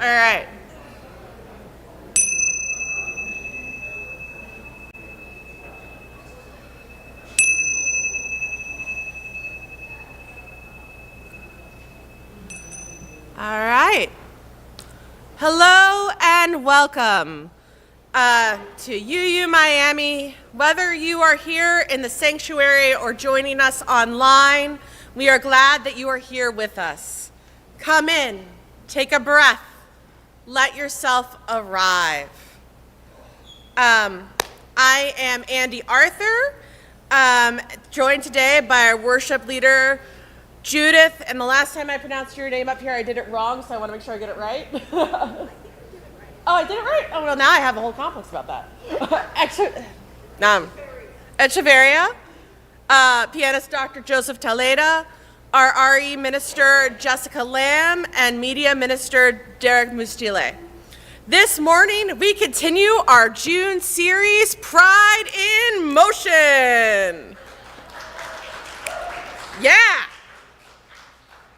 All right. All right. Hello and welcome to UU Miami. Whether you are here in the sanctuary or joining us online, we are glad that you are here with us. Come in, take a breath, let yourself arrive. I am Andy Arthur, joined today by our worship leader, Judith, and the last time I pronounced your name up here, I did it wrong, so I want to make sure I get it right. Oh, I did it right? Oh, well, now I have a whole complex about that. Echeverria, pianist Dr. Joseph Taleda, our RE minister Jessica Lamb, and media minister Derek Mustile. This morning, we continue our June series, Pride in Motion. Yeah.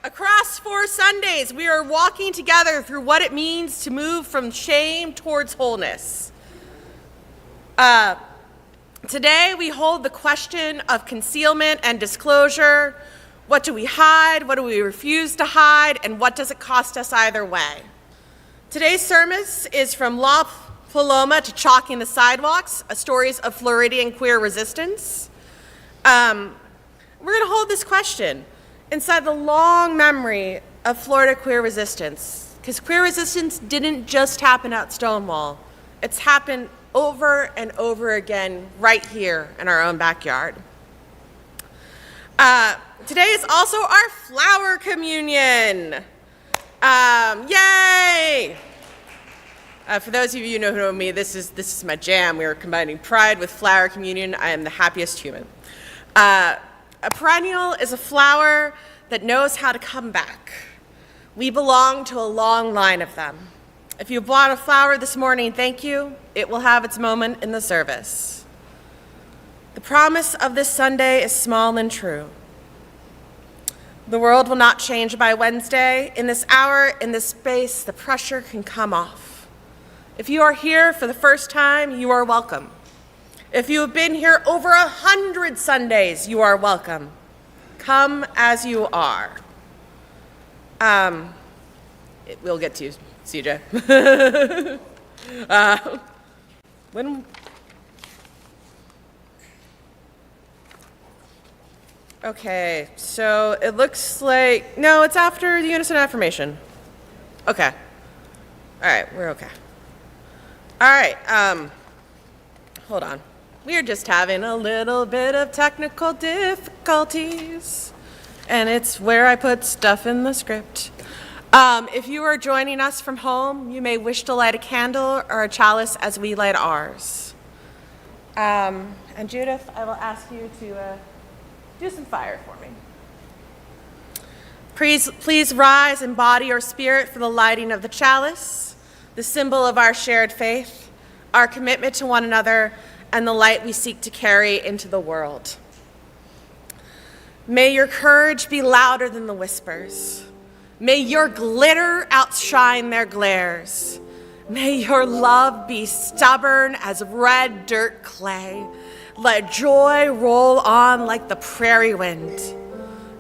Across 4 Sundays, we are walking together through what it means to move from shame towards wholeness. Today, we hold the question of concealment and disclosure. What do we hide? What do we refuse to hide? And what does it cost us either way? Today's sermon is from La Paloma to Chalking the Sidewalks, stories of Floridian queer resistance. We're going to hold this question inside the long memory of Florida queer resistance, because queer resistance didn't just happen at Stonewall. It's happened over and over again right here in our own backyard. Today is also our flower communion. Yay! For those of you who know me, this is my jam. We are combining pride with flower communion. I am the happiest human. A perennial is a flower that knows how to come back. We belong to a long line of them. If you bought a flower this morning, thank you. It will have its moment in the service. The promise of this Sunday is small and true. The world will not change by Wednesday. In this hour, in this space, the pressure can come off. If you are here for the first time, you are welcome. If you have been here over 100 Sundays, you are welcome. Come as you are. We'll get to you, CJ. Okay, so it looks like, no, it's after the unison affirmation. Okay. All right, we're okay. All right, hold on. We are just having a little bit of technical difficulties, and it's where I put stuff in the script. If you are joining us from home, you may wish to light a candle or a chalice as we light ours. And Judith, I will ask you to do some fire for me. Please rise in body or spirit for the lighting of the chalice, the symbol of our shared faith, our commitment to one another, and the light we seek to carry into the world. May your courage be louder than the whispers. May your glitter outshine their glares. May your love be stubborn as red dirt clay. Let joy roll on like the prairie wind.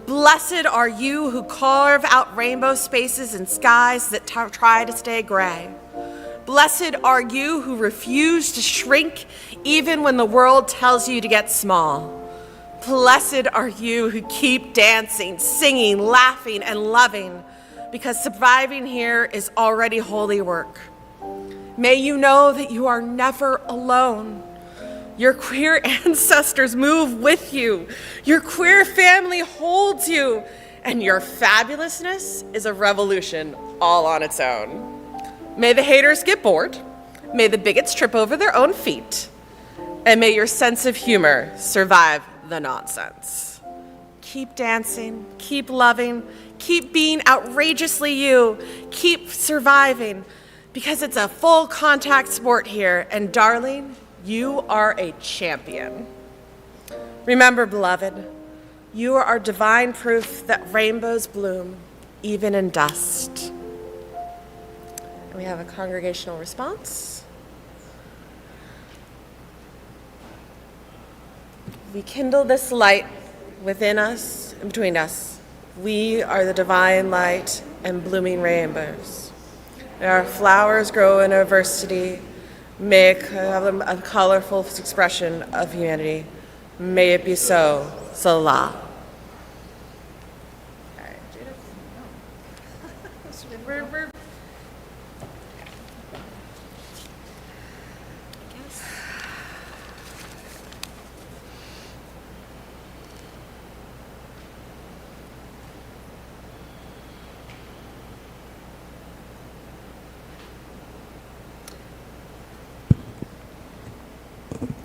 Blessed are you who carve out rainbow spaces in skies that try to stay gray. Blessed are you who refuse to shrink even when the world tells you to get small. Blessed are you who keep dancing, singing, laughing, and loving, because surviving here is already holy work. May you know that you are never alone. Your queer ancestors move with you. Your queer family holds you. And your fabulousness is a revolution all on its own. May the haters get bored. May the bigots trip over their own feet. And may your sense of humor survive the nonsense. Keep dancing, keep loving, keep being outrageously you, keep surviving, because it's a full contact sport here, and darling, you are a champion. Remember, beloved, you are divine proof that rainbows bloom, even in dust. We have a congregational response. We kindle this light within us and between us. We are the divine light and blooming rainbows. May our flowers grow in diversity. May it have a colorful expression of humanity. May it be so. Salah. All right, Judith.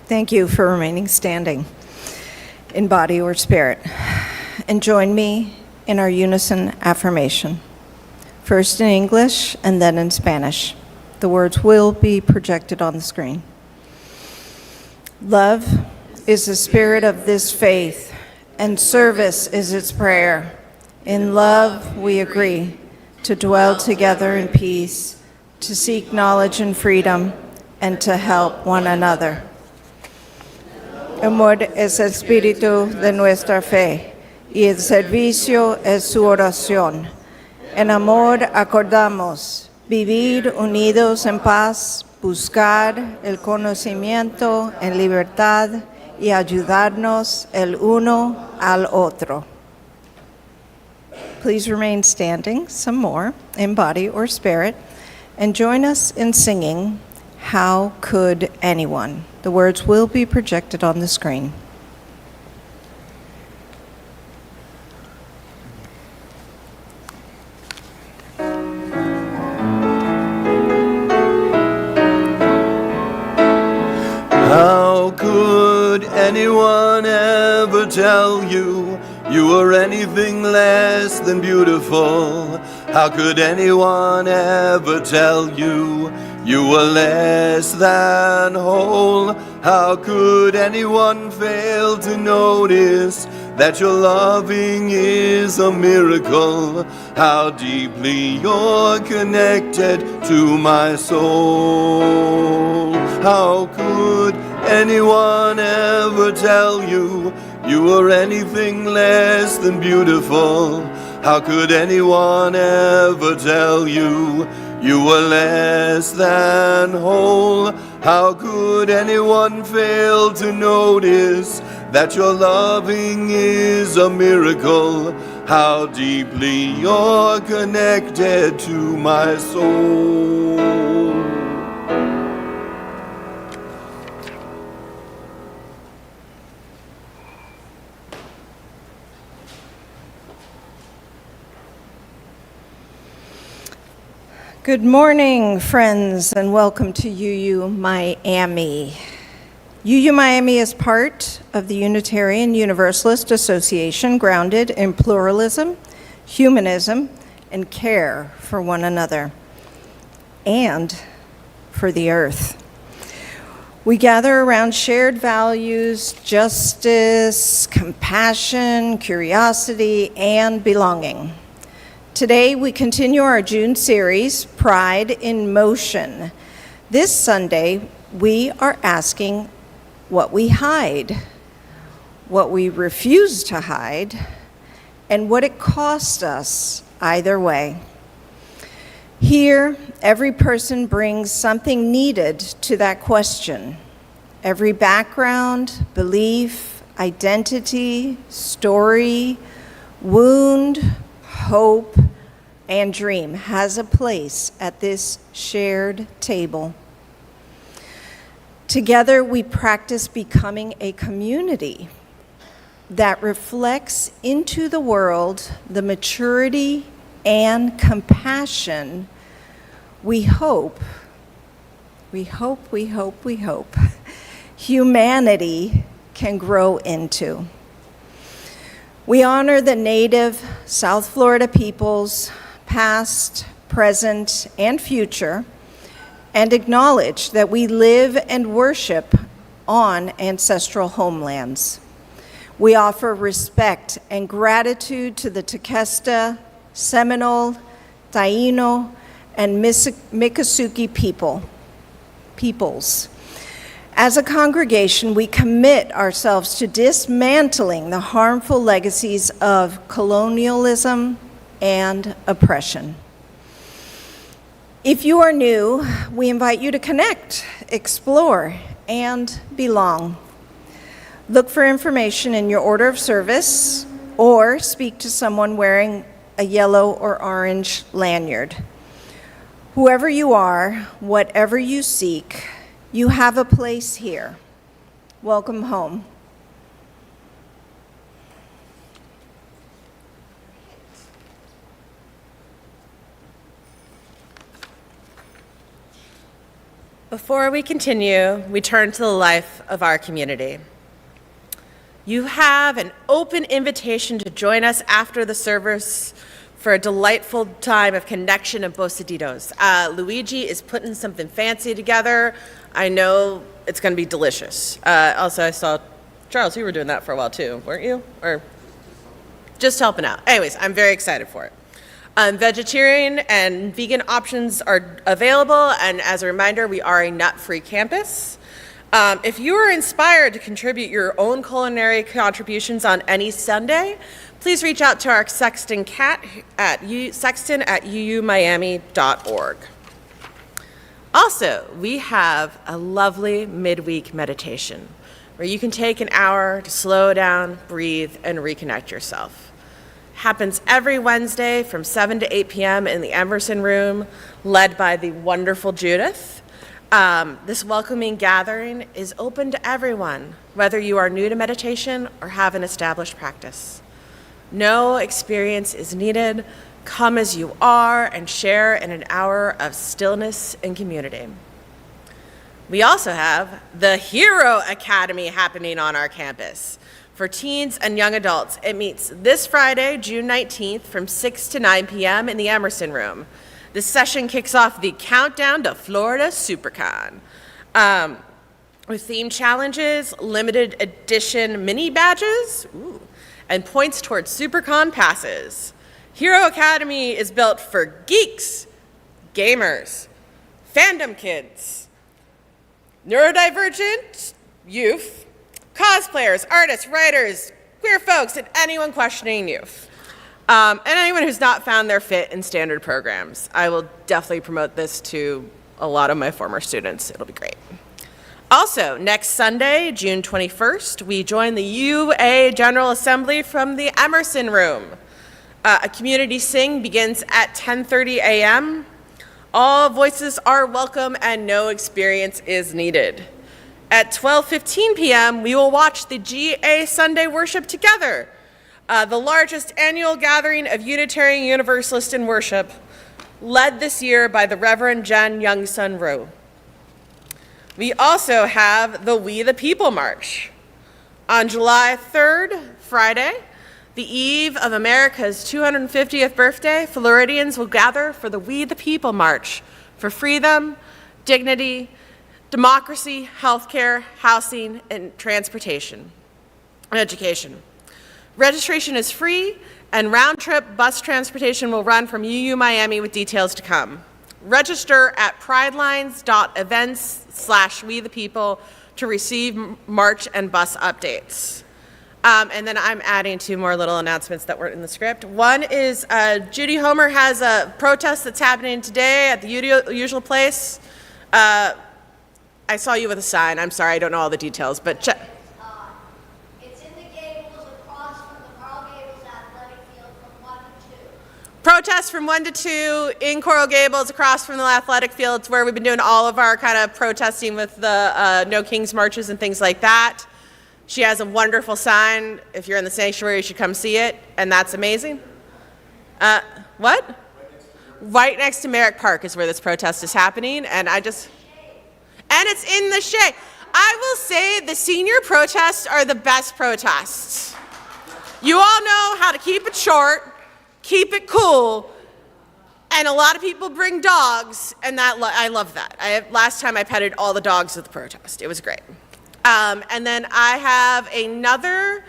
Thank you for remaining standing in body or spirit. And join me in our unison affirmation. First in English and then in Spanish. The words will be projected on the screen. Love is the spirit of this faith, and service is its prayer. In love we agree to dwell together in peace, to seek knowledge and freedom, and to help one another. Amor es el espíritu de nuestra fe, y el servicio es su oración. En amor acordamos vivir unidos en paz, buscar el conocimiento en libertad y ayudarnos el uno al otro. Please remain standing some more in body or spirit, and join us in singing How Could Anyone? The words will be projected on the screen. How could anyone ever tell you you were anything less than beautiful? How could anyone ever tell you you were less than whole? How could anyone fail to notice that your loving is a miracle? How deeply you're connected to my soul. How could anyone ever tell you you were anything less than beautiful? How could anyone ever tell you you were less than whole? How could anyone fail to notice that your loving is a miracle? How deeply you're connected to my soul. Good morning, friends, and welcome to UU Miami. UU Miami is part of the Unitarian Universalist Association, grounded in pluralism, humanism, and care for one another, and for the earth. We gather around shared values, justice, compassion, curiosity, and belonging. Today, we continue our June series, Pride in Motion. This Sunday, we are asking what we hide, what we refuse to hide, and what it costs us either way. Here, every person brings something needed to that question. Every background, belief, identity, story, wound, hope, and dream has a place at this shared table. Together, we practice becoming a community that reflects into the world the maturity and compassion we hope humanity can grow into. We honor the native South Florida peoples, past, present, and future, and acknowledge that we live and worship on ancestral homelands. We offer respect and gratitude to the Tequesta, Seminole, Taíno, and Miccosukee peoples. As a congregation, we commit ourselves to dismantling the harmful legacies of colonialism and oppression. If you are new, we invite you to connect, explore, and belong. Look for information in your order of service or speak to someone wearing a yellow or orange lanyard. Whoever you are, whatever you seek, you have a place here. Welcome home. Before we continue, we turn to the life of our community. You have an open invitation to join us after the service for a delightful time of connection and bocaditos. Luigi is putting something fancy together. I know it's going to be delicious. Also, I saw, Charles, you were doing that for a while too, weren't you? Or just helping out. Anyways, I'm very excited for it. Vegetarian and vegan options are available, and as a reminder, we are a nut-free campus. If you are inspired to contribute your own culinary contributions on any Sunday, please reach out to our Sexton Cat at sexton@uumiami.org. Also, we have a lovely midweek meditation where you can take an hour to slow down, breathe, and reconnect yourself. Happens every Wednesday from 7 to 8 p.m. in the Emerson Room, led by the wonderful Judith. This welcoming gathering is open to everyone, whether you are new to meditation or have an established practice. No experience is needed. Come as you are and share in an hour of stillness and community. We also have the Hero Academy happening on our campus. For teens and young adults, it meets this Friday, June 19th from 6 to 9 p.m. in the Emerson Room. This session kicks off the countdown to Florida SuperCon. With theme challenges, limited edition mini badges, and points towards SuperCon passes. Hero Academy is built for geeks, gamers, fandom kids, neurodivergent youth, cosplayers, artists, writers, queer folks, and anyone questioning youth. And anyone who's not found their fit in standard programs. I will definitely promote this to a lot of my former students. It'll be great. Also, next Sunday, June 21st, we join the UA General Assembly from the Emerson Room. A community sing begins at 10:30 a.m. All voices are welcome and no experience is needed. At 12:15 p.m., we will watch the GA Sunday worship together, the largest annual gathering of Unitarian Universalist in worship, led this year by the Reverend Jen Youngsun Rowe. We also have the We the People March. On July 3rd, Friday, the eve of America's 250th birthday, Floridians will gather for the We the People March for freedom, dignity, democracy, healthcare, housing, and transportation and education. Registration is free, and round-trip bus transportation will run from UU Miami with details to come. Register at pridelines.events/wethepeople to receive March and bus updates. And then I'm adding two more little announcements that weren't in the script. One is Judy Homer has a protest that's happening today at the usual place. I saw you with a sign. I'm sorry, I don't know all the details, but It's in the Gables across from the Coral Gables Athletic Field from 1 to 2. Protest from 1 to 2 in Coral Gables across from the athletic fields where we've been doing all of our kind of protesting with the No Kings marches and things like that. She has a wonderful sign. If you're in the sanctuary, you should come see it, and that's amazing. What? Right next to Merrick Park is where this protest is happening, and it's in the shade. I will say the senior protests are the best protests. You all know how to keep it short, keep it cool, and a lot of people bring dogs, and I love that. Last time I petted all the dogs at the protest. It was great. And then I have another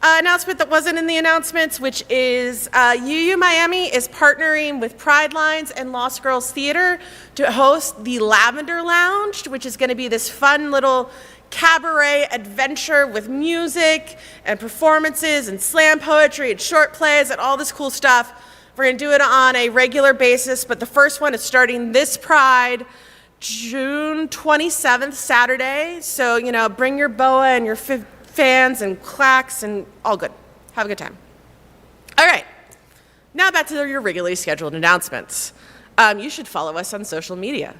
Announcement that wasn't in the announcements, which is UU Miami is partnering with Pride Lines and Lost Girls Theater to host the Lavender Lounge, which is going to be this fun little cabaret adventure with music and performances and slam poetry and short plays and all this cool stuff. We're going to do it on a regular basis, but the first one is starting this Pride, June 27th, Saturday. So, you know, bring your boa and your fans and clacks and all good. Have a good time. All right, now back to your regularly scheduled announcements. You should follow us on social media.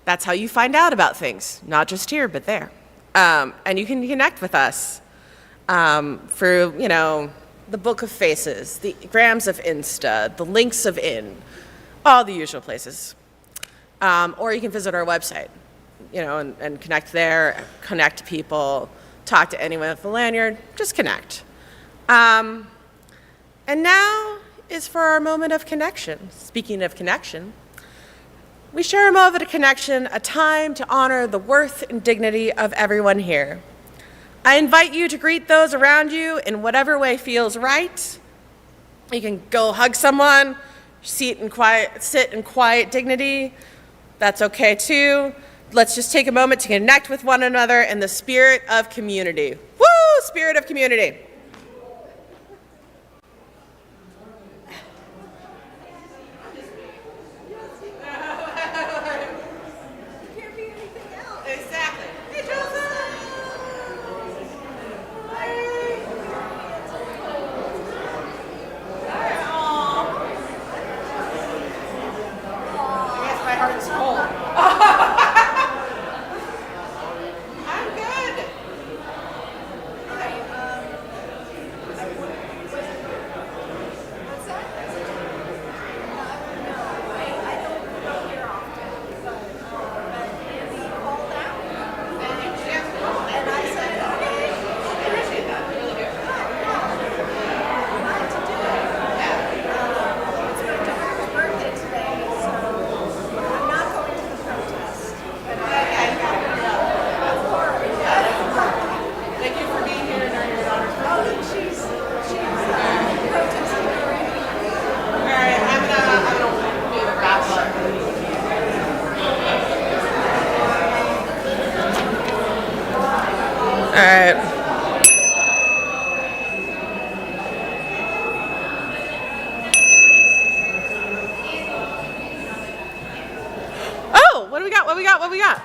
That's how you find out about things, not just here, but there. And you can connect with us through, you know, the Book of Faces, the grams of Insta, the links of In, all the usual places. Or you can visit our website, you know, and connect there, connect people, talk to anyone with a lanyard, just connect. And now is for our moment of connection. Speaking of connection, we share a moment of connection, a time to honor the worth and dignity of everyone here. I invite you to greet those around you in whatever way feels right. You can go hug someone, sit in quiet dignity. That's okay too. Let's just take a moment to connect with one another in the spirit of community. Woo! Spirit of community. What we got?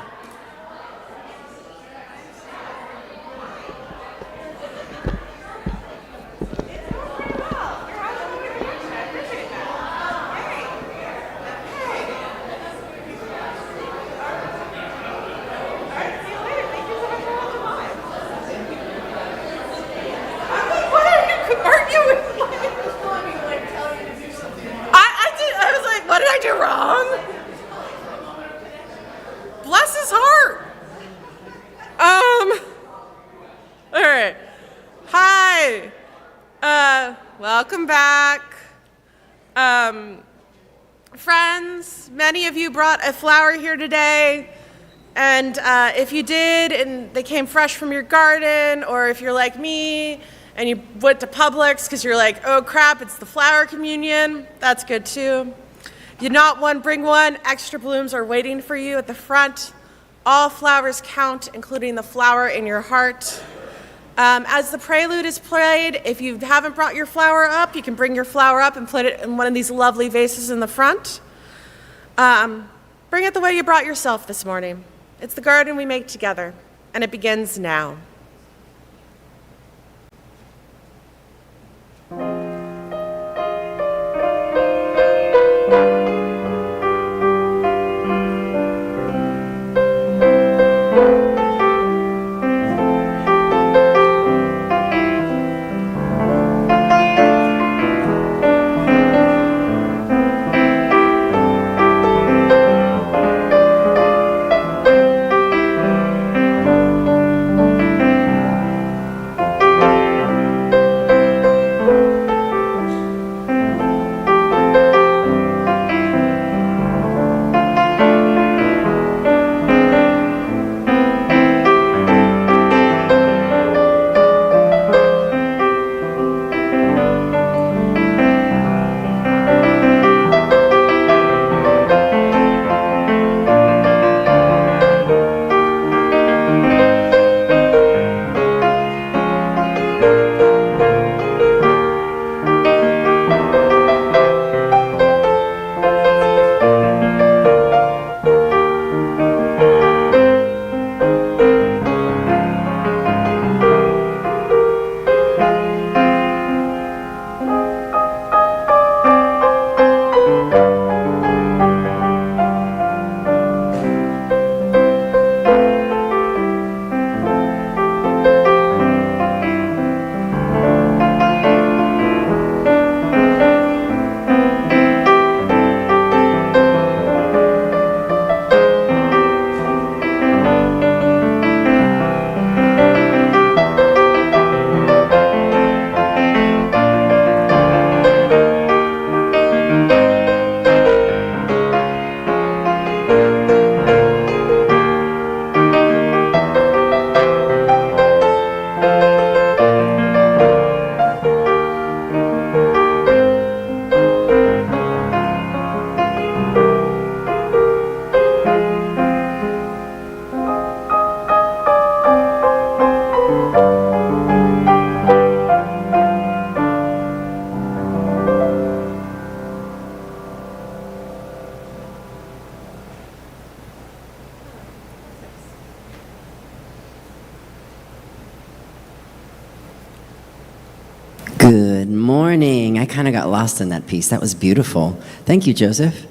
I was like, what did I do wrong? Bless his heart. All right. Hi. Welcome back. Friends, many of you brought a flower here today. And if you did, and they came fresh from your garden, or if you're like me, and you went to Publix because you're like, oh crap, it's the flower communion, that's good too. If you not one, bring one. Extra blooms are waiting for you at the front. All flowers count, including the flower in your heart. As the prelude is played, if you haven't brought your flower up, you can bring your flower up and put it in one of these lovely vases in the front. Bring it the way you brought yourself this morning. It's the garden we make together, and it begins now. Good morning. I kind of got lost in that piece. That was beautiful. Thank you, Joseph.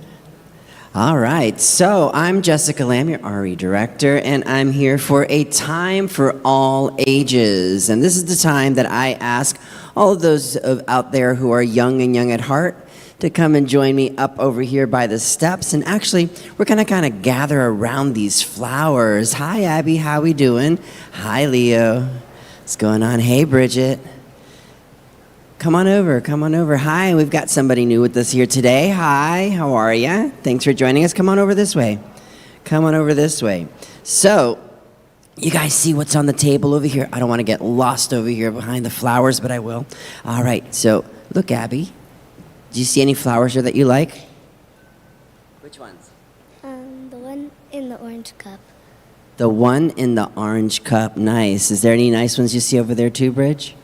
All right, so I'm Jessica Lamb, your RE director, and I'm here for a time for all ages. And this is the time that I ask all of those out there who are young and young at heart to come and join me up over here by the steps. And actually, we're gonna kind of gather around these flowers. Hi, Abby, how we doing? Hi, Leo. What's going on? Hey, Bridget. Come on over, come on over. Hi, we've got somebody new with us here today. Hi, how are you? Thanks for joining us. Come on over this way. Come on over this way. So, you guys see what's on the table over here? I don't want to get lost over here behind the flowers, but I will. All right, so look, Abby. Do you see any flowers here that you like? Which ones? The one in the orange cup. The one in the orange cup. Nice. Is there any nice ones you see over there too, Bridge?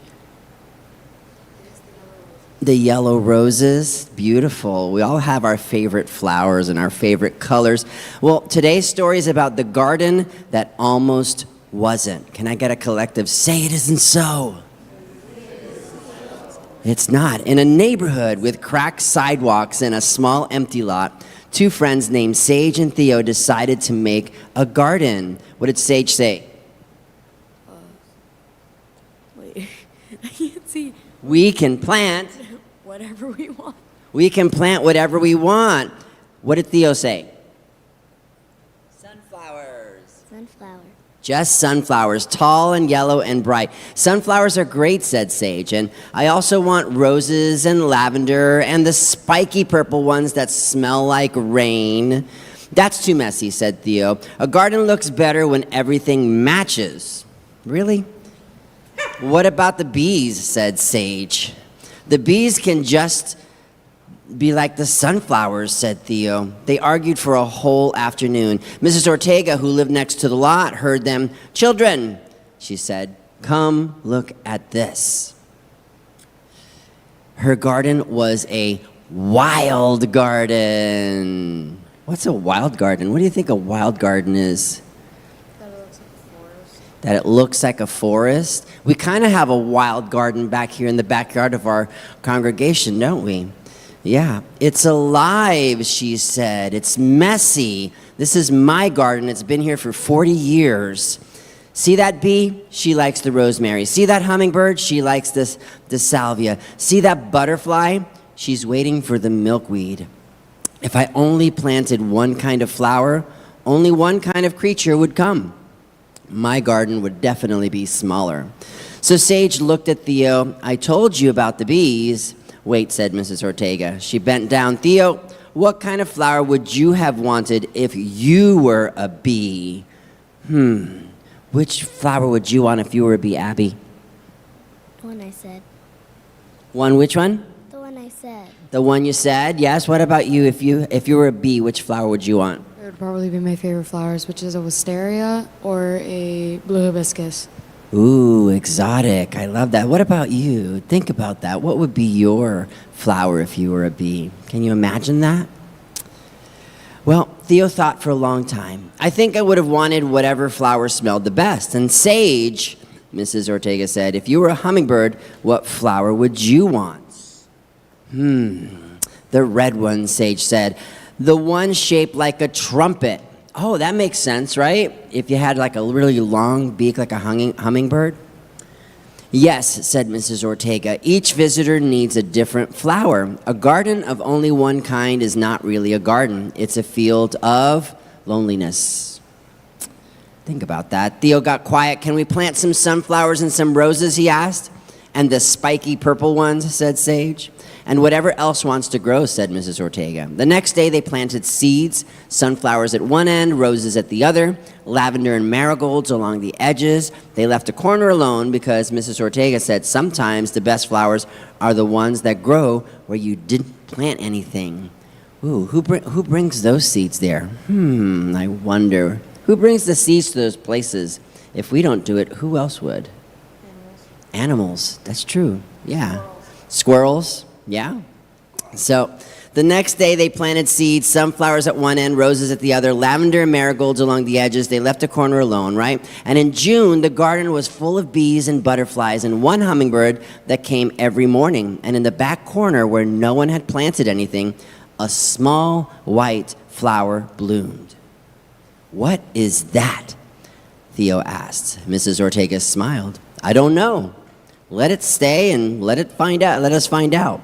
The yellow roses, beautiful. We all have our favorite flowers and our favorite colors. Well, today's story is about the garden that almost wasn't. Can I get a collective say it isn't so? It's not. In a neighborhood with cracked sidewalks and a small empty lot, two friends named Sage and Theo decided to make a garden. What did Sage say? Wait, I can't see. We can plant Whatever we want. We can plant whatever we want. What did Theo say? Sunflowers. Sunflower. Just sunflowers, tall and yellow and bright. Sunflowers are great, said Sage, and I also want roses and lavender and the spiky purple ones that smell like rain. That's too messy, said Theo. A garden looks better when everything matches. Really? What about the bees, said Sage. The bees can just be like the sunflowers, said Theo. They argued for a whole afternoon. Mrs. Ortega, who lived next to the lot, heard them. Children, she said, come look at this. Her garden was a wild garden. What's a wild garden? What do you think a wild garden is? That it looks like a forest. We kind of have a wild garden back here in the backyard of our congregation, don't we? Yeah, it's alive, she said. It's messy. This is my garden. It's been here for 40 years. See that bee? She likes the rosemary. See that hummingbird? She likes the salvia. See that butterfly? She's waiting for the milkweed. If I only planted one kind of flower, only one kind of creature would come. My garden would definitely be smaller. So Sage looked at Theo. I told you about the bees. Wait, said Mrs. Ortega. She bent down. Theo, what kind of flower would you have wanted if you were a bee? Which flower would you want if you were a bee, Abby? The one I said. One which one? The one I said. The one you said? Yes. What about you? If you were a bee, which flower would you want? It would probably be my favorite flowers, which is a wisteria or a blue hibiscus. Ooh, exotic. I love that. What about you? Think about that. What would be your flower if you were a bee? Can you imagine that? Well, Theo thought for a long time. I think I would have wanted whatever flower smelled the best. And Sage, Mrs. Ortega said, if you were a hummingbird, what flower would you want? The red one, Sage said. The one shaped like a trumpet. Oh, that makes sense, right? If you had like a really long beak like a hummingbird. Yes, said Mrs. Ortega. Each visitor needs a different flower. A garden of only one kind is not really a garden. It's a field of loneliness. Think about that. Theo got quiet. Can we plant some sunflowers and some roses, he asked. And the spiky purple ones, said Sage. And whatever else wants to grow, said Mrs. Ortega. The next day they planted seeds, sunflowers at one end, roses at the other, lavender and marigolds along the edges. They left a corner alone because Mrs. Ortega said sometimes the best flowers are the ones that grow where you didn't plant anything. Ooh, who brings those seeds there? I wonder. Who brings the seeds to those places? If we don't do it, who else would? Animals. That's true. Yeah. Squirrels. Yeah. So The next day, they planted seeds, sunflowers at one end, roses at the other, lavender and marigolds along the edges. They left a corner alone, right? And in June, the garden was full of bees and butterflies and one hummingbird that came every morning. And in the back corner, where no one had planted anything, a small white flower bloomed. "What is that?" Theo asked. Mrs. Ortega smiled. "I don't know. Let it stay and let us find out."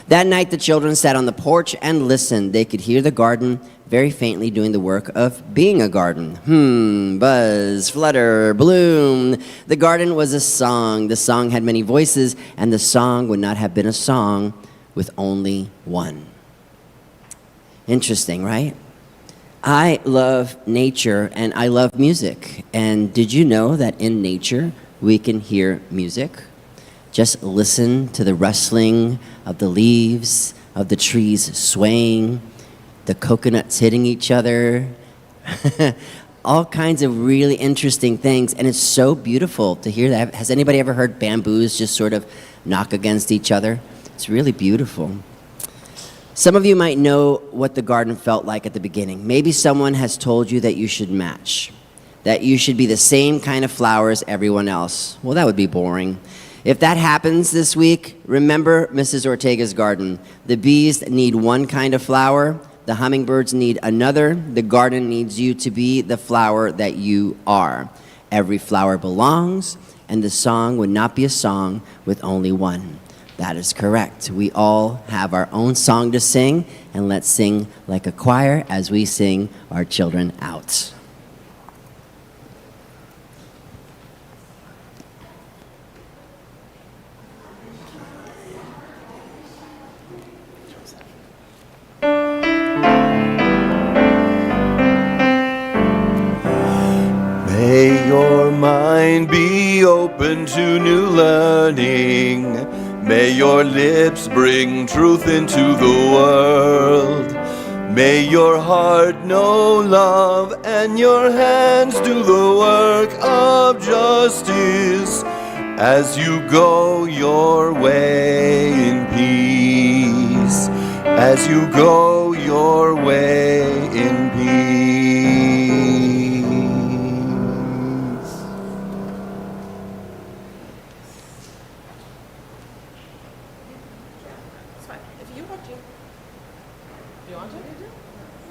That night, the children sat on the porch and listened. They could hear the garden very faintly doing the work of being a garden. Buzz, flutter, bloom. The garden was a song. The song had many voices, and the song would not have been a song with only one. Interesting, right? I love nature and I love music. And did you know that in nature we can hear music? Just listen to the rustling of the leaves, of the trees swaying, the coconuts hitting each other, all kinds of really interesting things. And it's so beautiful to hear that. Has anybody ever heard bamboos just sort of knock against each other? It's really beautiful. Some of you might know what the garden felt like at the beginning. Maybe someone has told you that you should match, that you should be the same kind of flower as everyone else. Well, that would be boring. If that happens this week, remember Mrs. Ortega's garden. The bees need one kind of flower. The hummingbirds need another. The garden needs you to be the flower that you are. Every flower belongs, and the song would not be a song with only one. That is correct. We all have our own song to sing, and let's sing like a choir as we sing our children out. May your mind be open to new learning. May your lips bring truth into the world. May your heart know love and your hands do the work of justice as you go your way in peace. As you go your way in peace.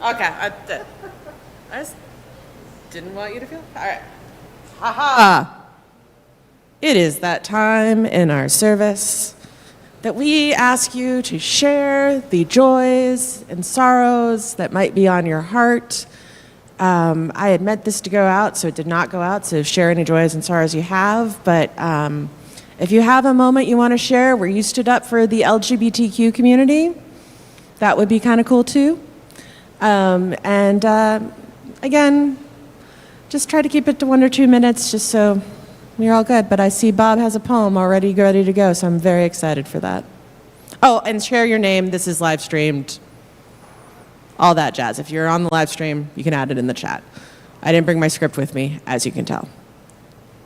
Okay, I just didn't want you to feel. All right. Ha-ha. It is that time in our service that we ask you to share the joys and sorrows that might be on your heart. I had meant this to go out, so it did not go out, so share any joys and sorrows you have. But if you have a moment you want to share where you stood up for the LGBTQ community, that would be kind of cool too. Again, just try to keep it to 1 or 2 minutes just so we're all good. But I see Bob has a poem already ready to go, so I'm very excited for that. Oh, and share your name. This is live streamed. All that jazz. If you're on the live stream, you can add it in the chat. I didn't bring my script with me, as you can tell.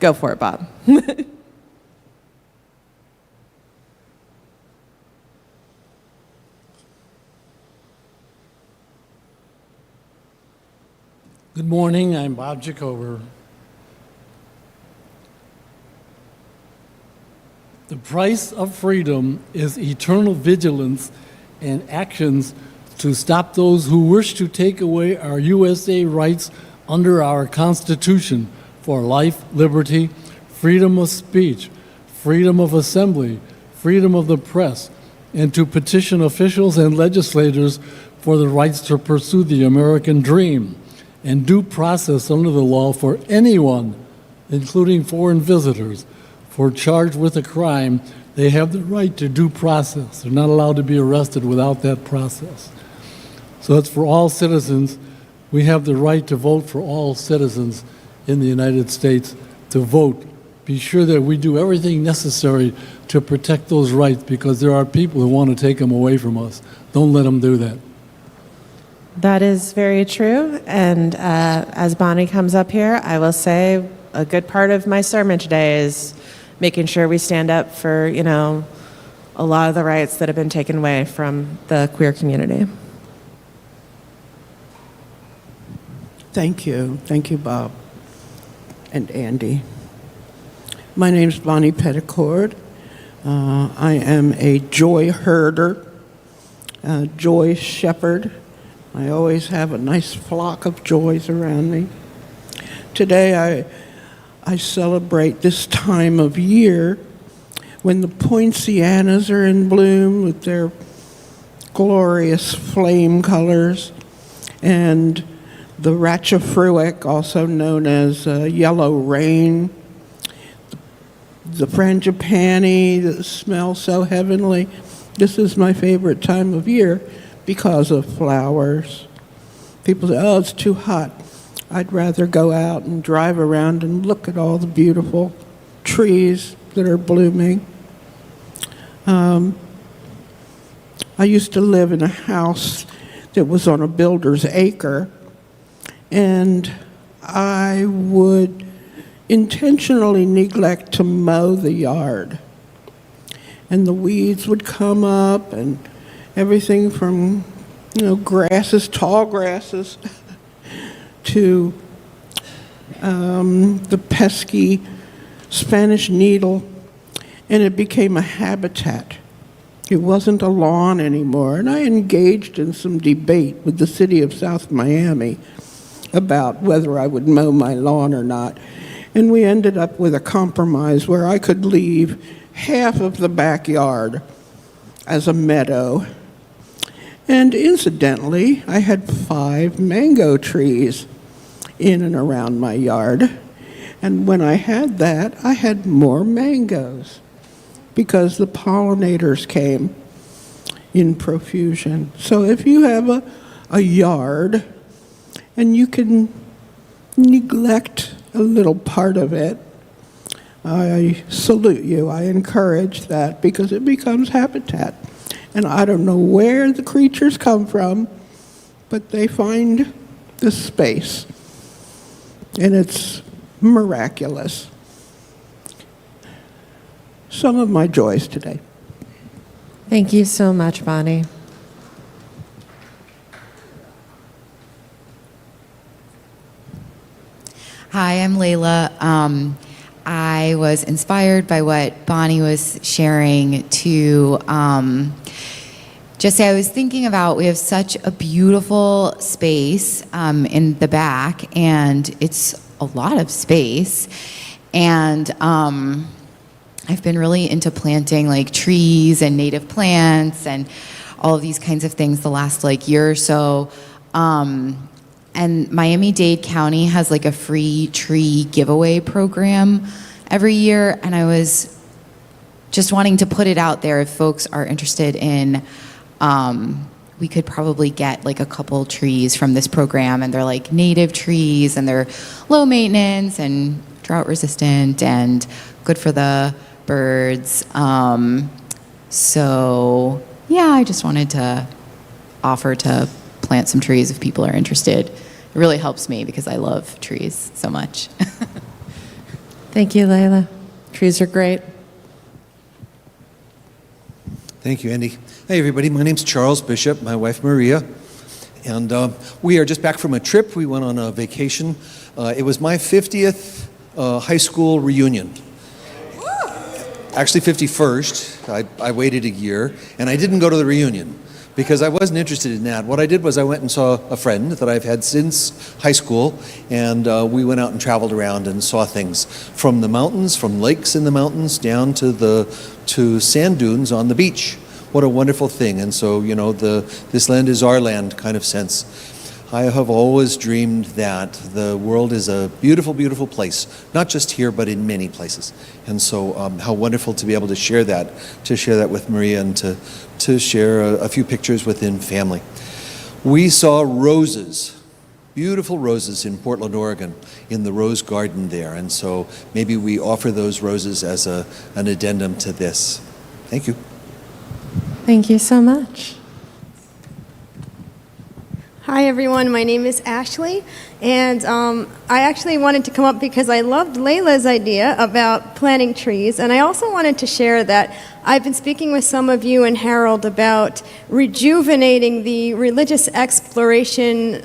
Go for it, Bob. Good morning, I'm Bob Jacober. The price of freedom is eternal vigilance and actions to stop those who wish to take away our USA rights under our Constitution for life, liberty, freedom of speech, freedom of assembly, freedom of the press, and to petition officials and legislators for the rights to pursue the American dream and due process under the law for anyone, including foreign visitors, for charged with a crime. They have the right to due process. They're not allowed to be arrested without that process. So it's for all citizens. We have the right to vote for all citizens in the United States to vote. Be sure that we do everything necessary to protect those rights, because there are people who want to take them away from us. Don't let them do that. That is very true. And as Bonnie comes up here, I will say a good part of my sermon today is making sure we stand up for, a lot of the rights that have been taken away from the queer community. Thank you. Thank you, Bob and Andy. My name's Bonnie Petticord. I am a joy herder, a joy shepherd. I always have a nice flock of joys around me. Today I celebrate this time of year when the poincianas are in bloom with their glorious flame colors, and the ratchafruic, also known as yellow rain, the frangipani that smells so heavenly. This is my favorite time of year because of flowers. People say, oh, it's too hot. I'd rather go out and drive around and look at all the beautiful trees that are blooming. I used to live in a house that was on a builder's acre, and I would intentionally neglect to mow the yard. And the weeds would come up, and everything from, grasses, tall grasses, to the pesky Spanish needle, and it became a habitat. It wasn't a lawn anymore, and I engaged in some debate with the city of South Miami about whether I would mow my lawn or not. And we ended up with a compromise where I could leave half of the backyard as a meadow. And incidentally, I had 5 mango trees in and around my yard. And when I had that, I had more mangoes because the pollinators came in profusion. So if you have a yard and you can neglect a little part of it, I salute you. I encourage that because it becomes habitat. And I don't know where the creatures come from, but they find the space. And it's miraculous. Some of my joys today. Thank you so much, Bonnie. Hi, I'm Layla. I was inspired by what Bonnie was sharing to just say, I was thinking about, we have such a beautiful space in the back, and it's a lot of space. And I've been really into planting like trees and native plants and all of these kinds of things the last year or so. And Miami-Dade County has like a free tree giveaway program every year, and I was just wanting to put it out there if folks are interested in, we could probably get like a couple trees from this program, and they're like native trees, and they're low maintenance and drought resistant and good for the birds. So yeah, I just wanted to offer to plant some trees if people are interested. It really helps me because I love trees so much. Thank you, Layla. Trees are great. Thank you, Andy. Hey, everybody. My name's Charles Bishop, my wife Maria. And we are just back from a trip. We went on a vacation. It was my 50th high school reunion. Actually, 51st. I waited a year, and I didn't go to the reunion because I wasn't interested in that. What I did was I went and saw a friend that I've had since high school, and we went out and traveled around and saw things from the mountains, from lakes in the mountains, down to sand dunes on the beach. What a wonderful thing. And so, this land is our land kind of sense. I have always dreamed that the world is a beautiful, beautiful place, not just here, but in many places. And so how wonderful to be able to share that with Maria, and to share a few pictures within family. We saw roses, beautiful roses in Portland, Oregon, in the rose garden there. And so maybe we offer those roses as an addendum to this. Thank you. Thank you so much. Hi everyone, my name is Ashley, and I actually wanted to come up because I loved Layla's idea about planting trees, and I also wanted to share that I've been speaking with some of you and Harold about rejuvenating the religious exploration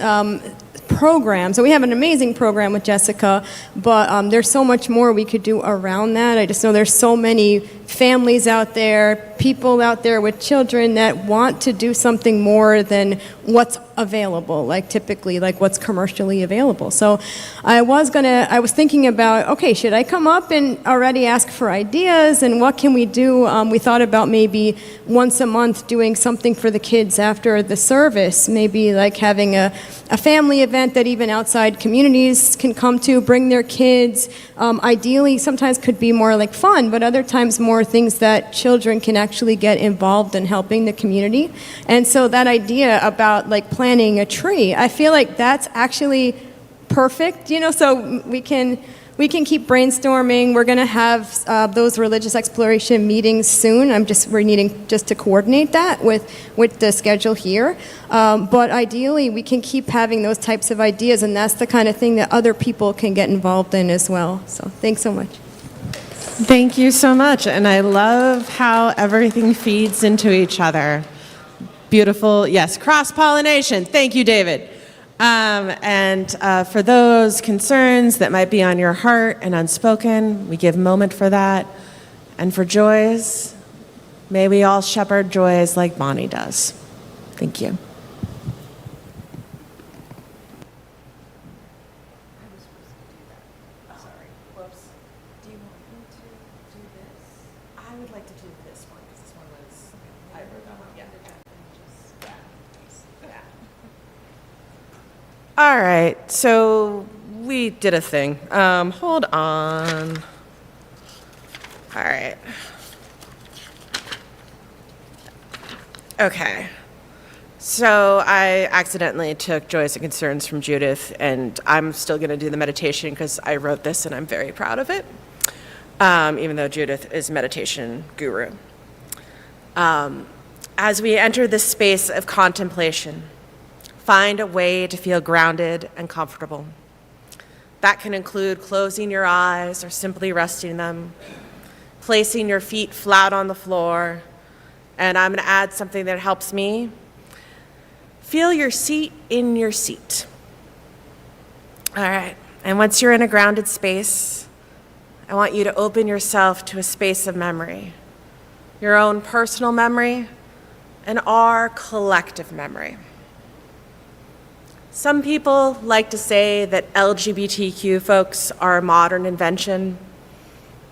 program. So we have an amazing program with Jessica, but there's so much more we could do around that. I just know there's so many families out there, people out there with children that want to do something more than what's available, like typically like what's commercially available. So I was thinking about, okay, should I come up and already ask for ideas and what can we do? We thought about maybe once a month doing something for the kids after the service, maybe like having a family event that even outside communities can come to, bring their kids. Ideally, sometimes could be more like fun, but other times more things that children can actually get involved in helping the community. And so that idea about like planting a tree, I feel like that's actually perfect, so we can keep brainstorming. We're going to have those religious exploration meetings soon. We're needing just to coordinate that with the schedule here. But ideally, we can keep having those types of ideas, and that's the kind of thing that other people can get involved in as well. So thanks so much. Thank you so much. And I love how everything feeds into each other. Beautiful. Yes, cross-pollination. Thank you, David. And for those concerns that might be on your heart and unspoken, we give a moment for that. And for joys, may we all shepherd joys like Bonnie does. Thank you. All right, so we did a thing. Hold on. All right. Okay. So I accidentally took joys and concerns from Judith, and I'm still going to do the meditation because I wrote this and I'm very proud of it, even though Judith is meditation guru. As we enter this space of contemplation, find a way to feel grounded and comfortable. That can include closing your eyes or simply resting them, placing your feet flat on the floor, and I'm going to add something that helps me. Feel your seat in your seat. All right, and once you're in a grounded space, I want you to open yourself to a space of memory, your own personal memory and our collective memory. Some people like to say that LGBTQ folks are a modern invention,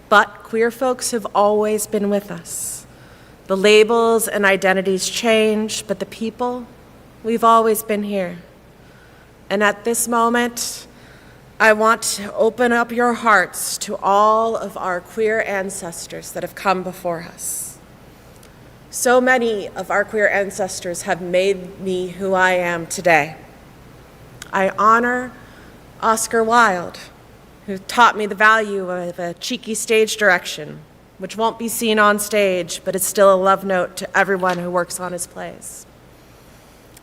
but queer folks have always been with us. The labels and identities change, but the people, we've always been here. And at this moment, I want to open up your hearts to all of our queer ancestors that have come before us. So many of our queer ancestors have made me who I am today. I honor Oscar Wilde, who taught me the value of a cheeky stage direction, which won't be seen on stage, but it's still a love note to everyone who works on his plays.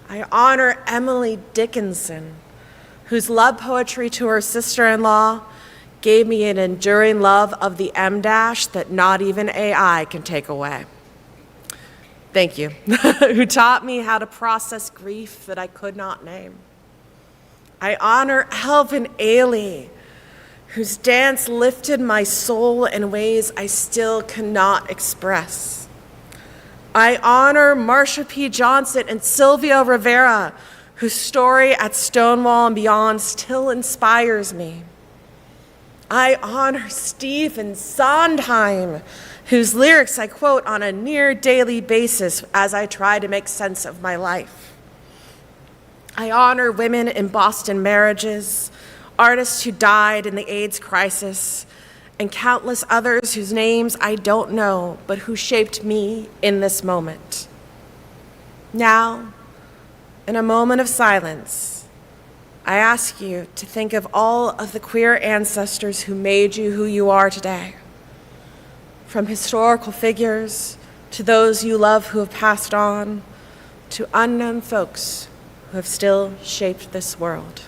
I honor Emily Dickinson, whose love poetry to her sister-in-law gave me an enduring love of the M dash that not even AI can take away. Thank you. Who taught me how to process grief that I could not name. I honor Alvin Ailey, whose dance lifted my soul in ways I still cannot express. I honor Marsha P. Johnson and Sylvia Rivera, whose story at Stonewall and beyond still inspires me. I honor Stephen Sondheim, whose lyrics I quote on a near daily basis as I try to make sense of my life. I honor women in Boston marriages, artists who died in the AIDS crisis, and countless others whose names I don't know, but who shaped me in this moment. Now, in a moment of silence, I ask you to think of all of the queer ancestors who made you who you are today. From historical figures, to those you love who have passed on, to unknown folks who have still shaped this world.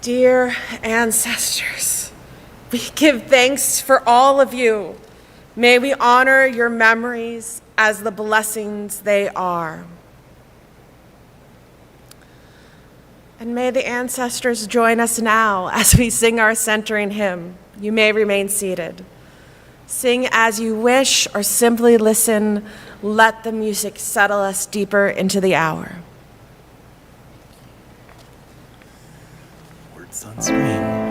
Dear ancestors, we give thanks for all of you. May we honor your memories as the blessings they are. And may the ancestors join us now as we sing our centering hymn. You may remain seated. Sing as you wish or simply listen. Let the music settle us deeper into the hour. Words on screen.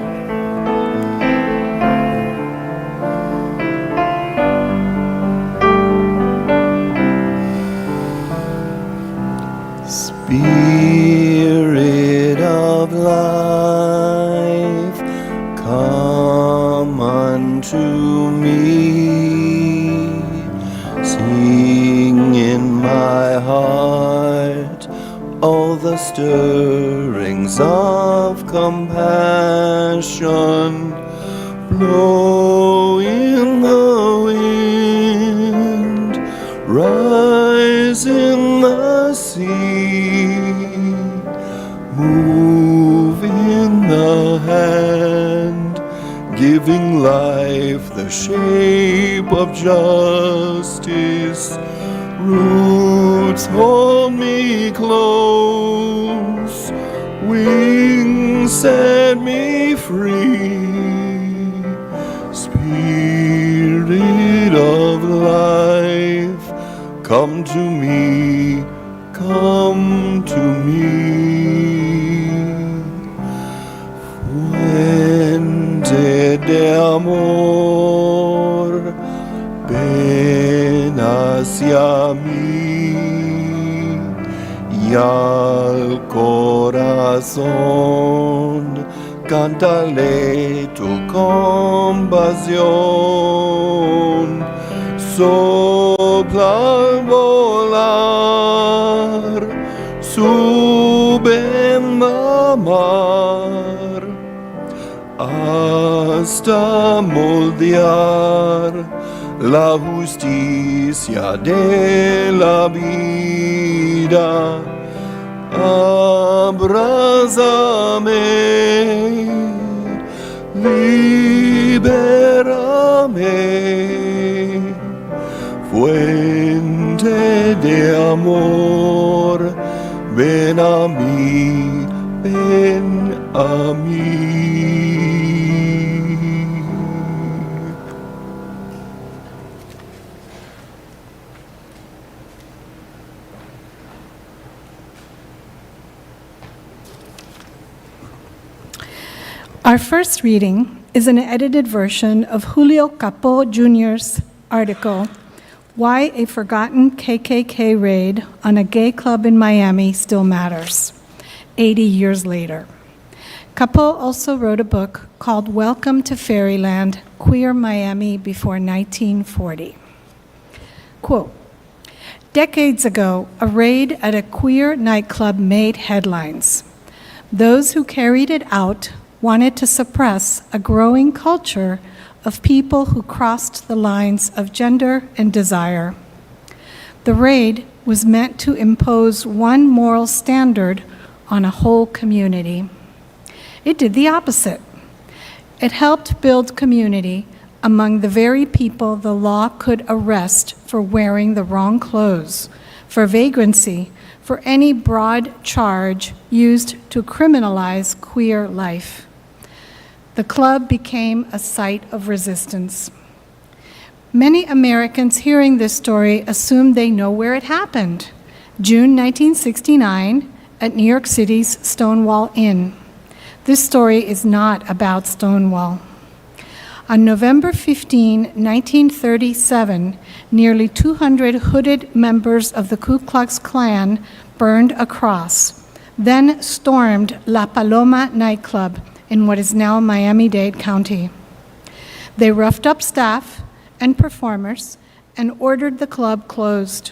Spirit of life, come unto me. Sing in my heart all the stirrings of compassion. Blow in the wind, rise in the sea, move in the hand, giving life the shape of justice. Roots hold me close, wings set me free. Spirit of life, come to me, come to me. Fuente de amor, ven hacia mí y al corazón cántale tu compasión. Sopla al volar, sube en la mar, hasta moldear la justicia de la vida. Abrázame, libérame, fuente de amor, ven a mí, ven a mí. Our first reading is an edited version of Julio Capó Jr.'s article, Why a Forgotten KKK Raid on a Gay Club in Miami Still Matters, 80 years later. Capó also wrote a book called Welcome to Fairyland, Queer Miami Before 1940. Quote, decades ago, a raid at a queer nightclub made headlines. Those who carried it out wanted to suppress a growing culture of people who crossed the lines of gender and desire. The raid was meant to impose one moral standard on a whole community. It did the opposite. It helped build community among the very people the law could arrest for wearing the wrong clothes, for vagrancy, for any broad charge used to criminalize queer life. The club became a site of resistance. Many Americans hearing this story assume they know where it happened. June 1969 at New York City's Stonewall Inn. This story is not about Stonewall. On November 15, 1937, nearly 200 hooded members of the Ku Klux Klan burned a cross, then stormed La Paloma nightclub in what is now Miami-Dade County. They roughed up staff and performers and ordered the club closed.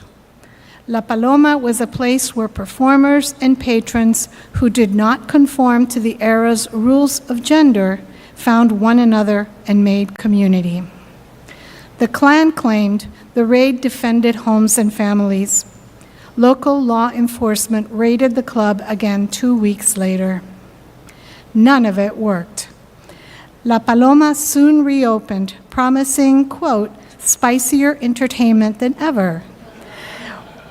La Paloma was a place where performers and patrons who did not conform to the era's rules of gender found one another and made community. The Klan claimed the raid defended homes and families. Local law enforcement raided the club again 2 weeks later. None of it worked. La Paloma soon reopened, promising, quote, spicier entertainment than ever.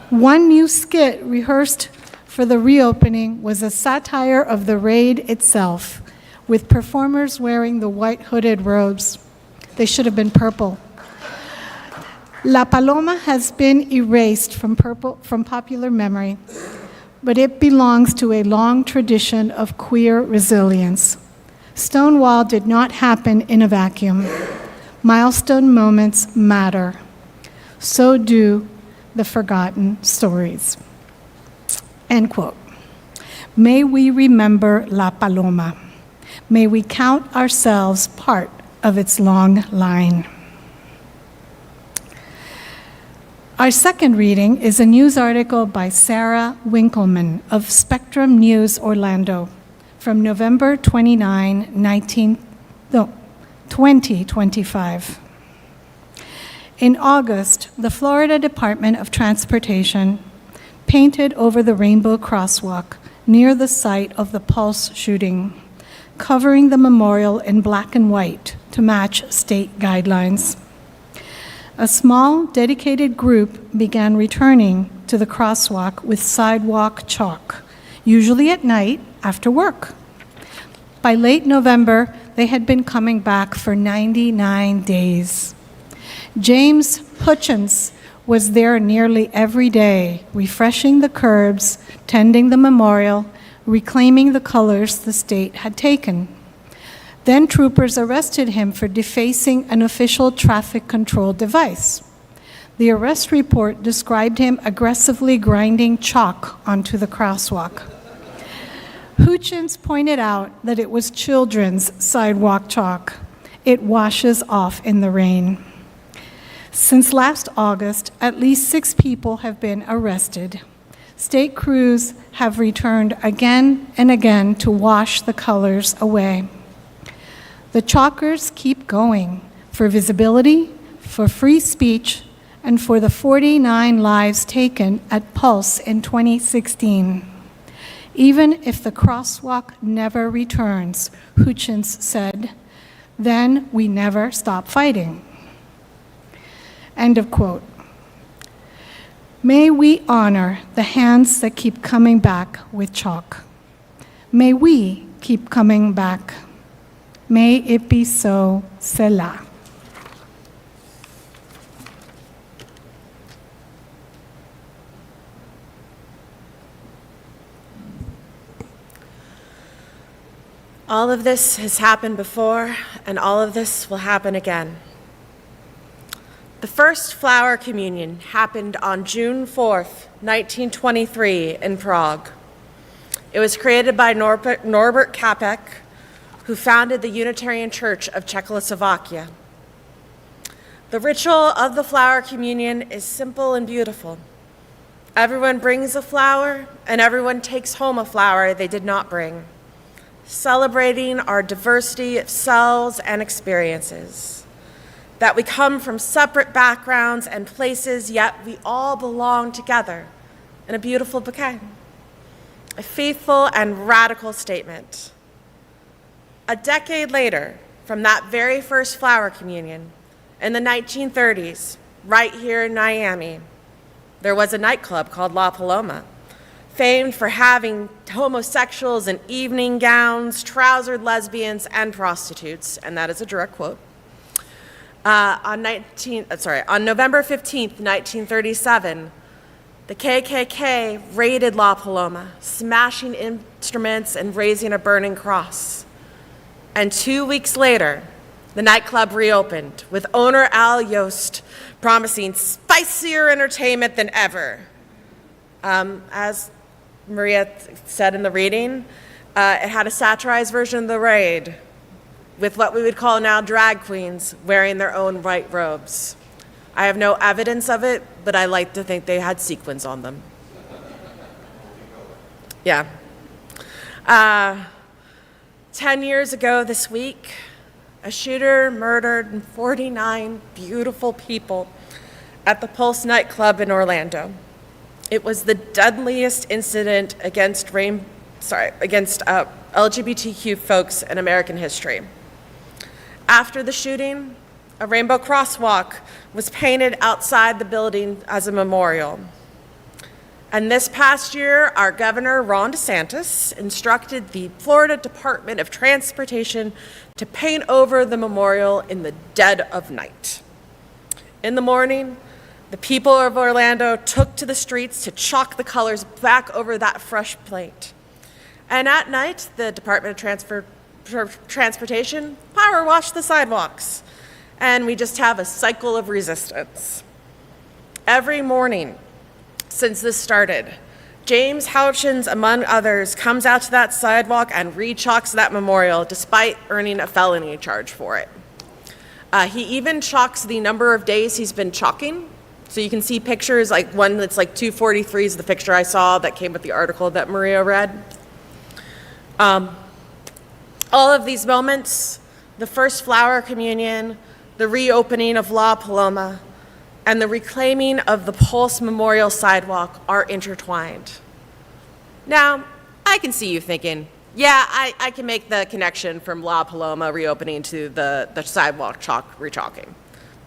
One new skit rehearsed for the reopening was a satire of the raid itself, with performers wearing the white hooded robes. They should have been purple. La Paloma has been erased from popular memory, but it belongs to a long tradition of queer resilience. Stonewall did not happen in a vacuum. Milestone moments matter. So do the forgotten stories. End quote. May we remember La Paloma. May we count ourselves part of its long line. Our second reading is a news article by Sarah Winkleman of Spectrum News Orlando from November 29, 2025. In August, the Florida Department of Transportation painted over the Rainbow Crosswalk near the site of the Pulse shooting, covering the memorial in black and white to match state guidelines. A small, dedicated group began returning to the crosswalk with sidewalk chalk, usually at night after work. By late November, they had been coming back for 99 days. James Hutchins was there nearly every day, refreshing the curbs, tending the memorial, reclaiming the colors the state had taken. Then troopers arrested him for defacing an official traffic control device. The arrest report described him aggressively grinding chalk onto the crosswalk. Hutchins pointed out that it was children's sidewalk chalk. It washes off in the rain. Since last August, at least 6 people have been arrested. State crews have returned again and again to wash the colors away. The chalkers keep going for visibility, for free speech, and for the 49 lives taken at Pulse in 2016. Even if the crosswalk never returns, Hutchins said, then we never stop fighting. End of quote. May we honor the hands that keep coming back with chalk. May we keep coming back. May it be so, Selah. All of this has happened before, and all of this will happen again. The first flower communion happened on June 4th, 1923 in Prague. It was created by Norbert Capek, who founded the Unitarian Church of Czechoslovakia. The ritual of the flower communion is simple and beautiful. Everyone brings a flower, and everyone takes home a flower they did not bring, celebrating our diversity of selves and experiences, that we come from separate backgrounds and places, yet we all belong together in a beautiful bouquet. A faithful and radical statement. A decade later, from that very first flower communion, in the 1930s, right here in Miami, there was a nightclub called La Paloma, famed for having homosexuals in evening gowns, trousered lesbians, and prostitutes, and that is a direct quote. On November 15th, 1937, the KKK raided La Paloma, smashing instruments and raising a burning cross. And 2 weeks later, the nightclub reopened, with owner Al Yost promising spicier entertainment than ever. As Maria said in the reading, it had a satirized version of the raid, with what we would call now drag queens wearing their own white robes. I have no evidence of it, but I like to think they had sequins on them. Yeah. 10 years ago this week, a shooter murdered 49 beautiful people at the Pulse nightclub in Orlando. It was the deadliest incident against LGBTQ folks in American history. After the shooting, a rainbow crosswalk was painted outside the building as a memorial. And this past year, our governor, Ron DeSantis, instructed the Florida Department of Transportation to paint over the memorial in the dead of night. In the morning, the people of Orlando took to the streets to chalk the colors back over that fresh paint. And at night, the Department of Transportation power washed the sidewalks. And we just have a cycle of resistance. Every morning, since this started, James Houchins, among others, comes out to that sidewalk and re-chalks that memorial despite earning a felony charge for it. He even chalks the number of days he's been chalking. So you can see pictures, like one that's like 243 is the picture I saw that came with the article that Maria read. All of these moments, the first flower communion, the reopening of La Paloma, and the reclaiming of the Pulse Memorial sidewalk are intertwined. Now, I can see you thinking, yeah, I can make the connection from La Paloma reopening to the sidewalk re-chalking.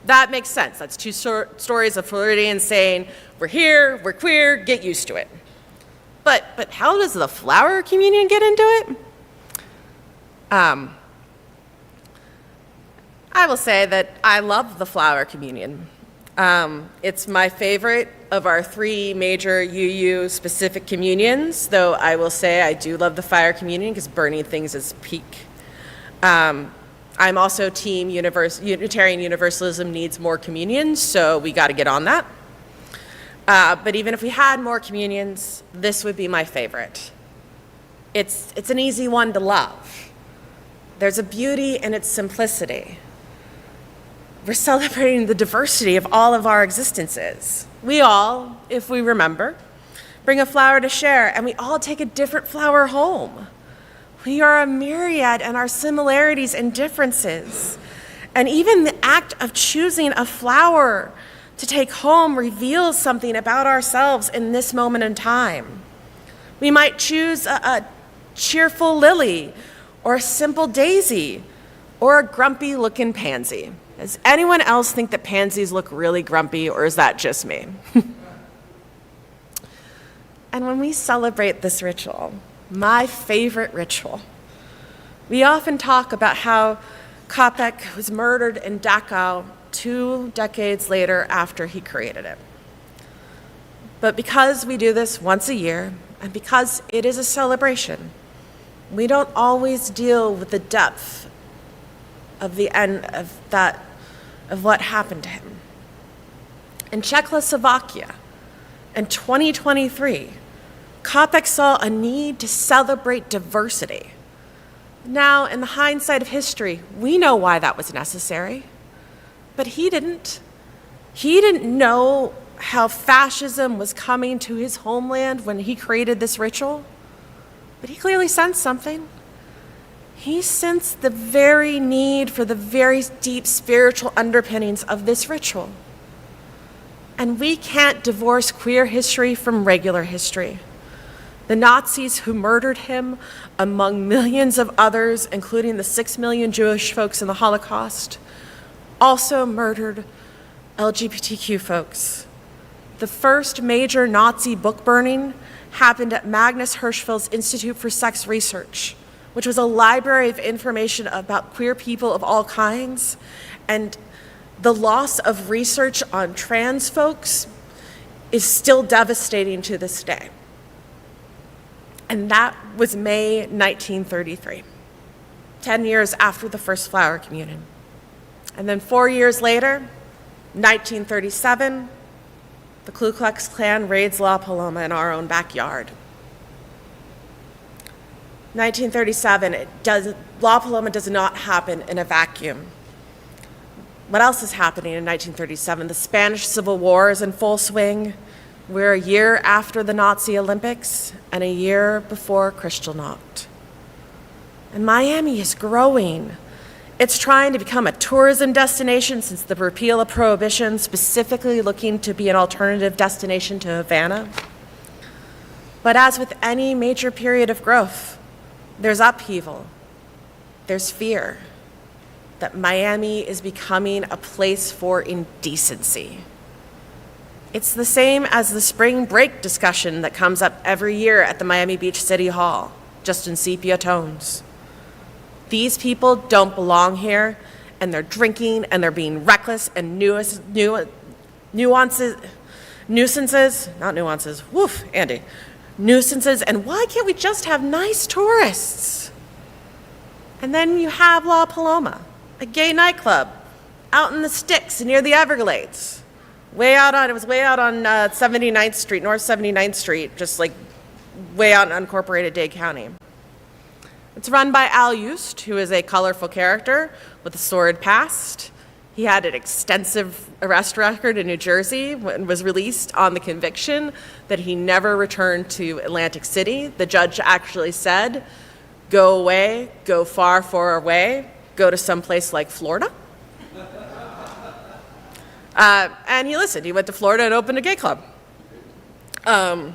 That makes sense. That's two stories of Floridians saying, we're here, we're queer, get used to it. But how does the flower communion get into it? I will say that I love the flower communion. It's my favorite of our three major UU specific communions, though I will say I do love the fire communion because burning things is peak. I'm also team Unitarian Universalism needs more communions, so we got to get on that. But even if we had more communions, this would be my favorite. It's an easy one to love. There's a beauty in its simplicity. We're celebrating the diversity of all of our existences. We all, if we remember, bring a flower to share, and we all take a different flower home. We are a myriad in our similarities and differences. And even the act of choosing a flower to take home reveals something about ourselves in this moment in time. We might choose a cheerful lily, or a simple daisy, or a grumpy-looking pansy. Does anyone else think that pansies look really grumpy, or is that just me? And when we celebrate this ritual, my favorite ritual, we often talk about how Kopek was murdered in Dachau 2 decades later after he created it. But because we do this once a year, and because it is a celebration, we don't always deal with the depth of the end of that, of what happened to him. In Czechoslovakia, in 2023, Kopek saw a need to celebrate diversity. Now, in the hindsight of history, we know why that was necessary, but he didn't. He didn't know how fascism was coming to his homeland when he created this ritual, but he clearly sensed something. He sensed the very need for the very deep spiritual underpinnings of this ritual. And we can't divorce queer history from regular history. The Nazis who murdered him, among millions of others, including the 6 million Jewish folks in the Holocaust, also murdered LGBTQ folks. The first major Nazi book burning happened at Magnus Hirschfeld's Institute for Sex Research, which was a library of information about queer people of all kinds. And the loss of research on trans folks is still devastating to this day. And that was May 1933, 10 years after the first flower communion. And then 4 years later, 1937, the Ku Klux Klan raids La Paloma in our own backyard. 1937, La Paloma does not happen in a vacuum. What else is happening in 1937? The Spanish Civil War is in full swing. We're a year after the Nazi Olympics and a year before Kristallnacht. And Miami is growing. It's trying to become a tourism destination since the repeal of Prohibition, specifically looking to be an alternative destination to Havana. But as with any major period of growth, there's upheaval, there's fear that Miami is becoming a place for indecency. It's the same as the spring break discussion that comes up every year at the Miami Beach City Hall, just in sepia tones. These people don't belong here, and they're drinking, and they're being reckless, and nuisances, not nuances, woof, Andy, nuisances, and why can't we just have nice tourists? And then you have La Paloma, a gay nightclub, out in the sticks near the Everglades. It was way out on 79th Street, North 79th Street, just like way out in unincorporated Dade County. It's run by Al Youst, who is a colorful character with a sordid past. He had an extensive arrest record in New Jersey and was released on the conviction that he never returned to Atlantic City. The judge actually said, go away, go far, far away, go to someplace like Florida. And he listened. He went to Florida and opened a gay club. And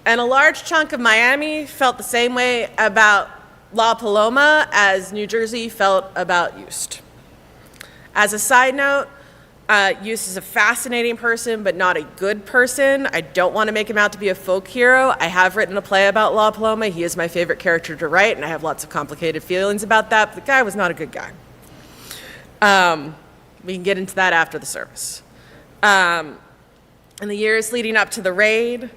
a large chunk of Miami felt the same way about La Paloma as New Jersey felt about Youst. As a side note, Youst is a fascinating person, but not a good person. I don't want to make him out to be a folk hero. I have written a play about La Paloma. He is my favorite character to write, and I have lots of complicated feelings about that, but the guy was not a good guy. We can get into that after the service. In the years leading up to the raid,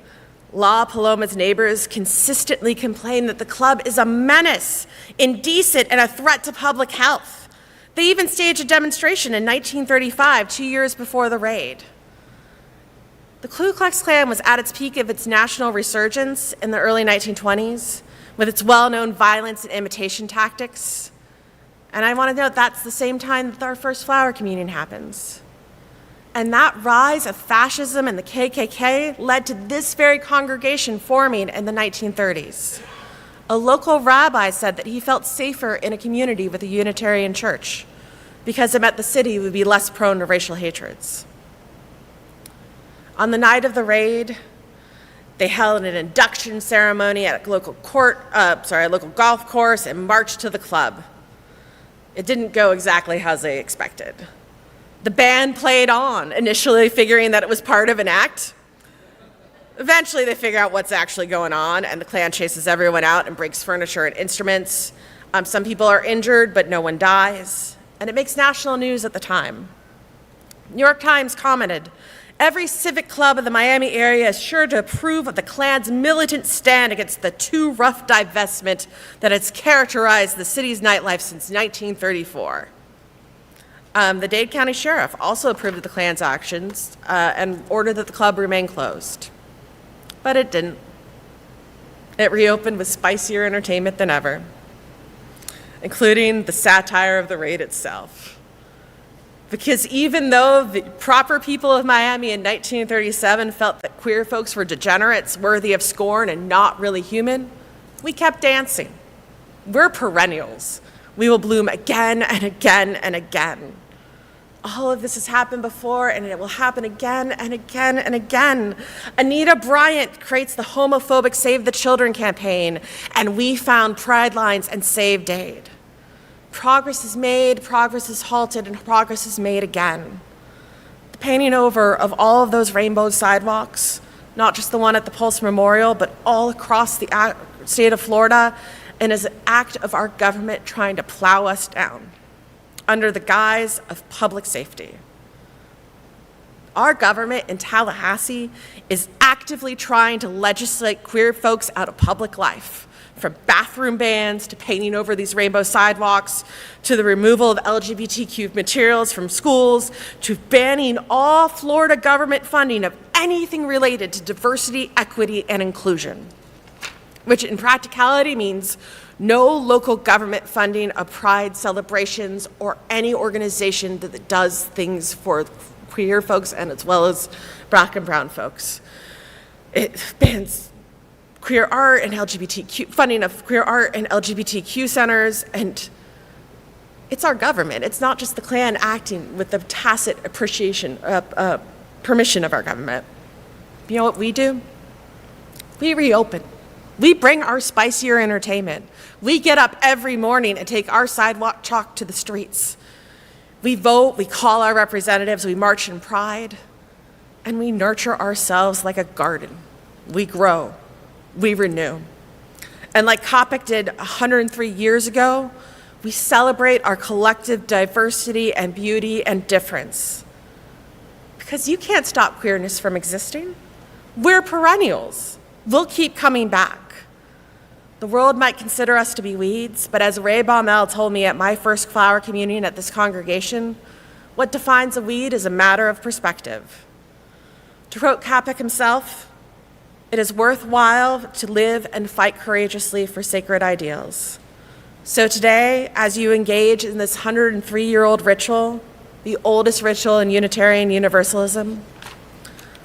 La Paloma's neighbors consistently complained that the club is a menace, indecent, and a threat to public health. They even staged a demonstration in 1935, 2 years before the raid. The Ku Klux Klan was at its peak of its national resurgence in the early 1920s, with its well-known violence and imitation tactics. And I want to note that's the same time that our first flower communion happens. And that rise of fascism and the KKK led to this very congregation forming in the 1930s. A local rabbi said that he felt safer in a community with a Unitarian church because it meant the city would be less prone to racial hatreds. On the night of the raid, they held an induction ceremony at a local golf course and marched to the club. It didn't go exactly as they expected. The band played on, initially figuring that it was part of an act. Eventually, they figure out what's actually going on, and the Klan chases everyone out and breaks furniture and instruments. Some people are injured, but no one dies, and it makes national news at the time. New York Times commented, "Every civic club in the Miami area is sure to approve of the Klan's militant stand against the too rough divestment that has characterized the city's nightlife since 1934. The Dade County Sheriff also approved of the Klan's actions and ordered that the club remain closed. But it didn't. It reopened with spicier entertainment than ever, including the satire of the raid itself. Because even though the proper people of Miami in 1937 felt that queer folks were degenerates, worthy of scorn, and not really human, we kept dancing. We're perennials. We will bloom again and again and again. All of this has happened before, and it will happen again and again and again. Anita Bryant creates the homophobic Save the Children campaign, and we found Pride Lines and Save Dade. Progress is made, progress is halted, and progress is made again. The painting over of all of those rainbow sidewalks, not just the one at the Pulse Memorial, but all across the state of Florida, and is an act of our government trying to plow us down under the guise of public safety. Our government in Tallahassee is actively trying to legislate queer folks out of public life, from bathroom bans to painting over these rainbow sidewalks, to the removal of LGBTQ materials from schools, to banning all Florida government funding of anything related to diversity, equity, and inclusion. which in practicality means no local government funding of pride celebrations or any organization that does things for queer folks and as well as Black and brown folks. It bans queer art and LGBTQ, funding of queer art and LGBTQ centers, and it's our government. It's not just the Klan acting with the tacit permission of our government. You know what we do? We reopen. We bring our spicier entertainment. We get up every morning and take our sidewalk chalk to the streets. We vote, we call our representatives, we march in pride, and we nurture ourselves like a garden. We grow, we renew. And like Coppock did 103 years ago, we celebrate our collective diversity and beauty and difference. Because you can't stop queerness from existing. We're perennials. We'll keep coming back. The world might consider us to be weeds, but as Ray Baumel told me at my first flower communion at this congregation, what defines a weed is a matter of perspective. To quote Coppock himself, it is worthwhile to live and fight courageously for sacred ideals. So today, as you engage in this 103-year-old ritual, the oldest ritual in Unitarian Universalism,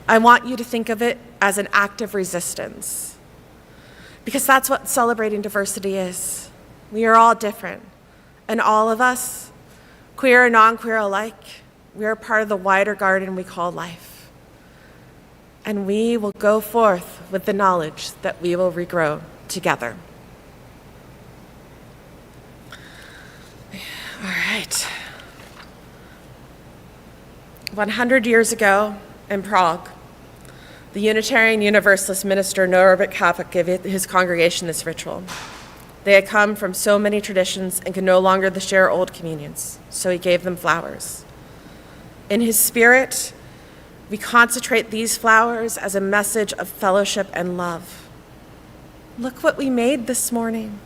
I want you to think of it as an act of resistance. Because that's what celebrating diversity is. We are all different. And all of us, queer and non-queer alike, we are part of the wider garden we call life. And we will go forth with the knowledge that we will regrow together. All right. 100 years ago in Prague, the Unitarian Universalist minister Norbert Coppock gave his congregation this ritual. They had come from so many traditions and could no longer share old communions, so he gave them flowers. In his spirit, we concentrate these flowers as a message of fellowship and love. Look what we made this morning.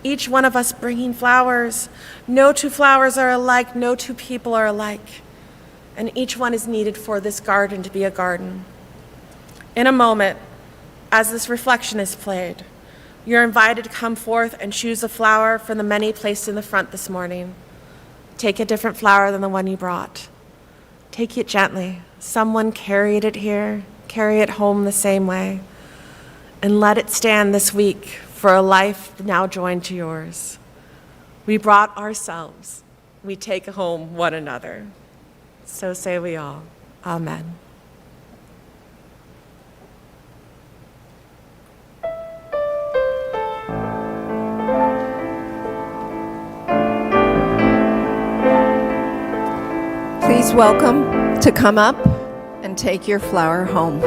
Each one of us bringing flowers. No two flowers are alike, no two people are alike. And each one is needed for this garden to be a garden. In a moment, as this reflection is played, you're invited to come forth and choose a flower from the many placed in the front this morning. Take a different flower than the one you brought. Take it gently. Someone carried it here. Carry it home the same way. And let it stand this week for a life now joined to yours. We brought ourselves. We take home one another. So say we all. Amen. Please welcome to come up and take your flower home.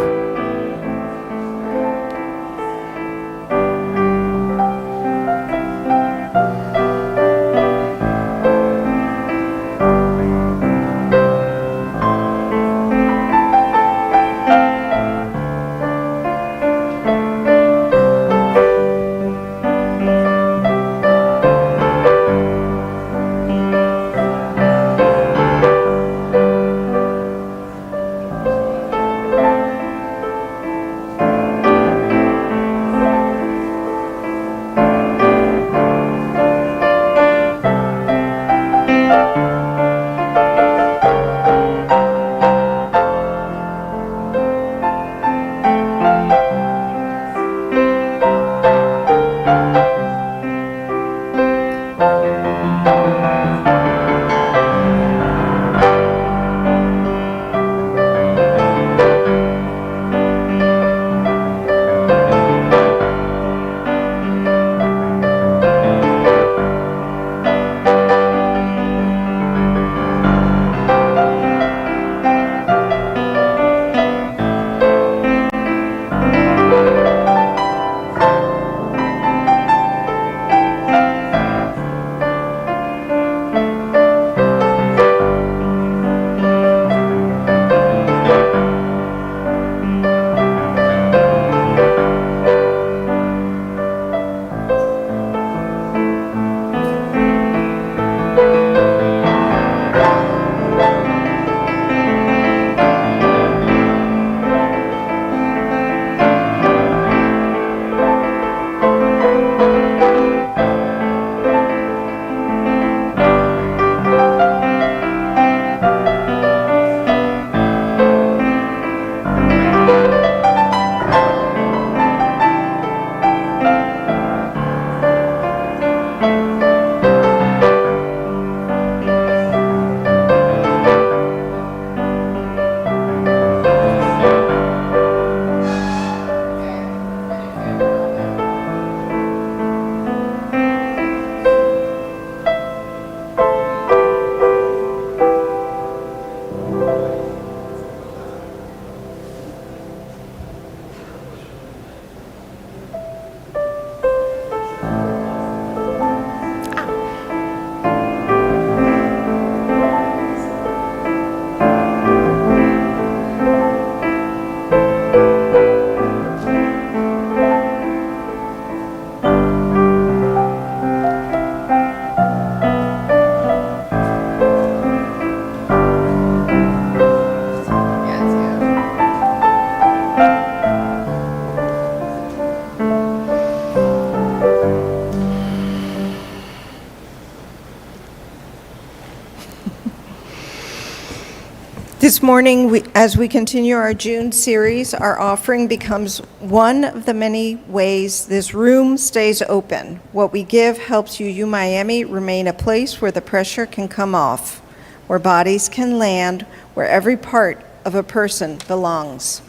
This morning, as we continue our June series, our offering becomes one of the many ways this room stays open. What we give helps UU Miami remain a place where the pressure can come off, where bodies can land, where every part of a person belongs.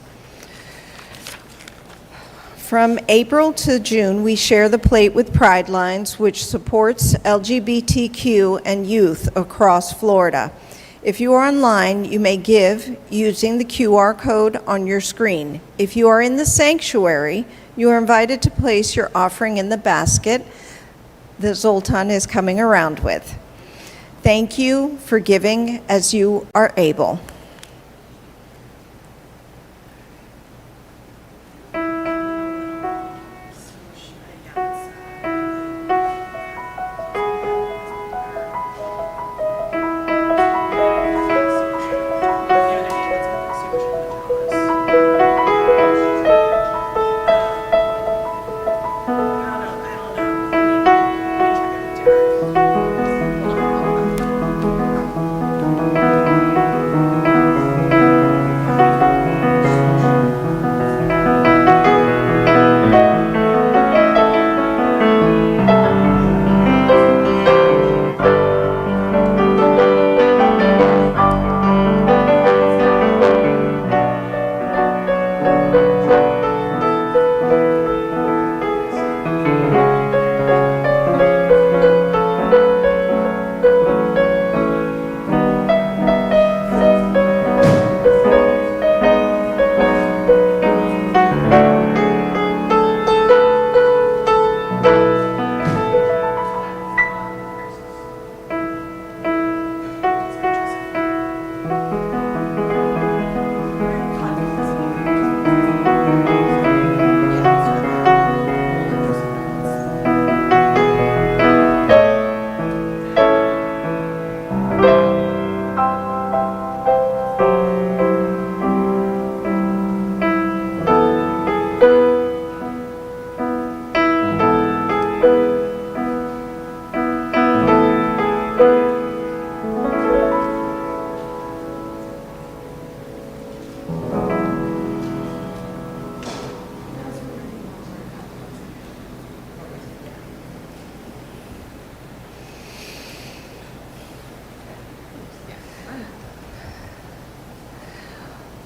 From April to June, we share the plate with Pride Lines, which supports LGBTQ and youth across Florida. If you are online, you may give using the QR code on your screen. If you are in the sanctuary, you are invited to place your offering in the basket that Zoltan is coming around with. Thank you for giving as you are able.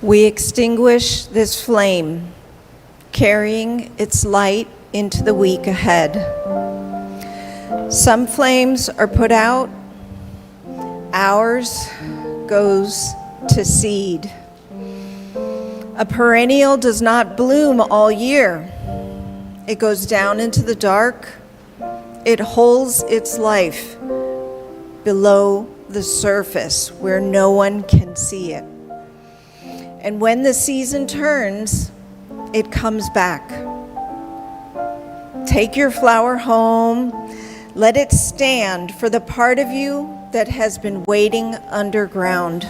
We extinguish this flame, carrying its light into the week ahead. Some flames are put out, ours goes to seed. A perennial does not bloom all year. It goes down into the dark. It holds its life below the surface where no one can see it. And when the season turns, it comes back. Take your flower home. Let it stand for the part of you that has been waiting underground.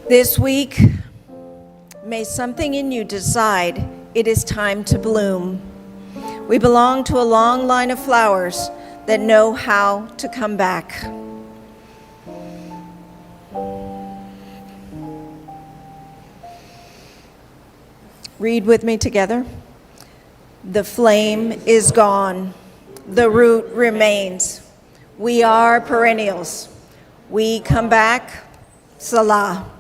This week, may something in you decide it is time to bloom. We belong to a long line of flowers that know how to come back. Read with me together. The flame is gone. The root remains. We are perennials. We come back. Salah.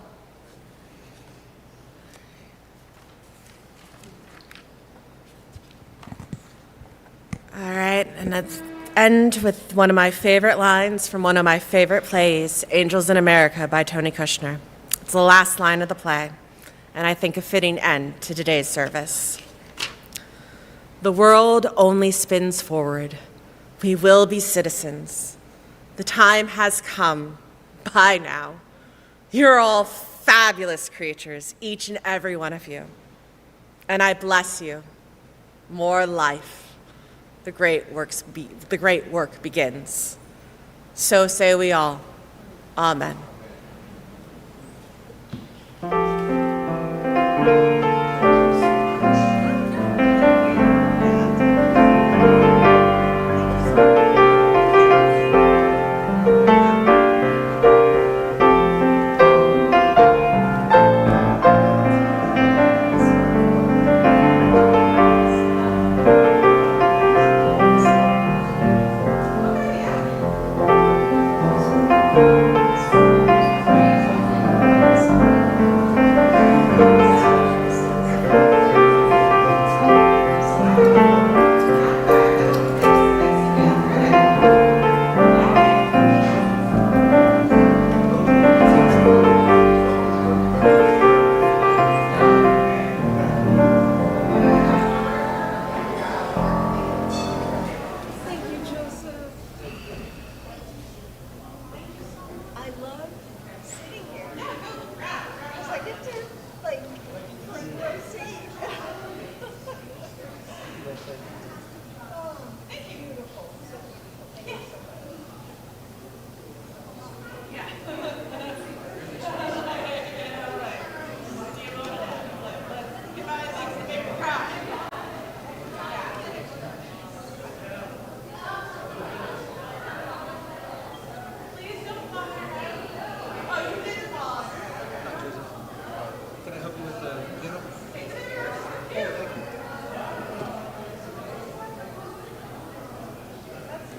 All right, and let's end with one of my favorite lines from one of my favorite plays, Angels in America by Tony Kushner. It's the last line of the play, and I think a fitting end to today's service. The world only spins forward. We will be citizens. The time has come by now. You're all fabulous creatures, each and every one of you. And I bless you. More life. The great work begins. So say we all. Amen. Can I help you with the dinner?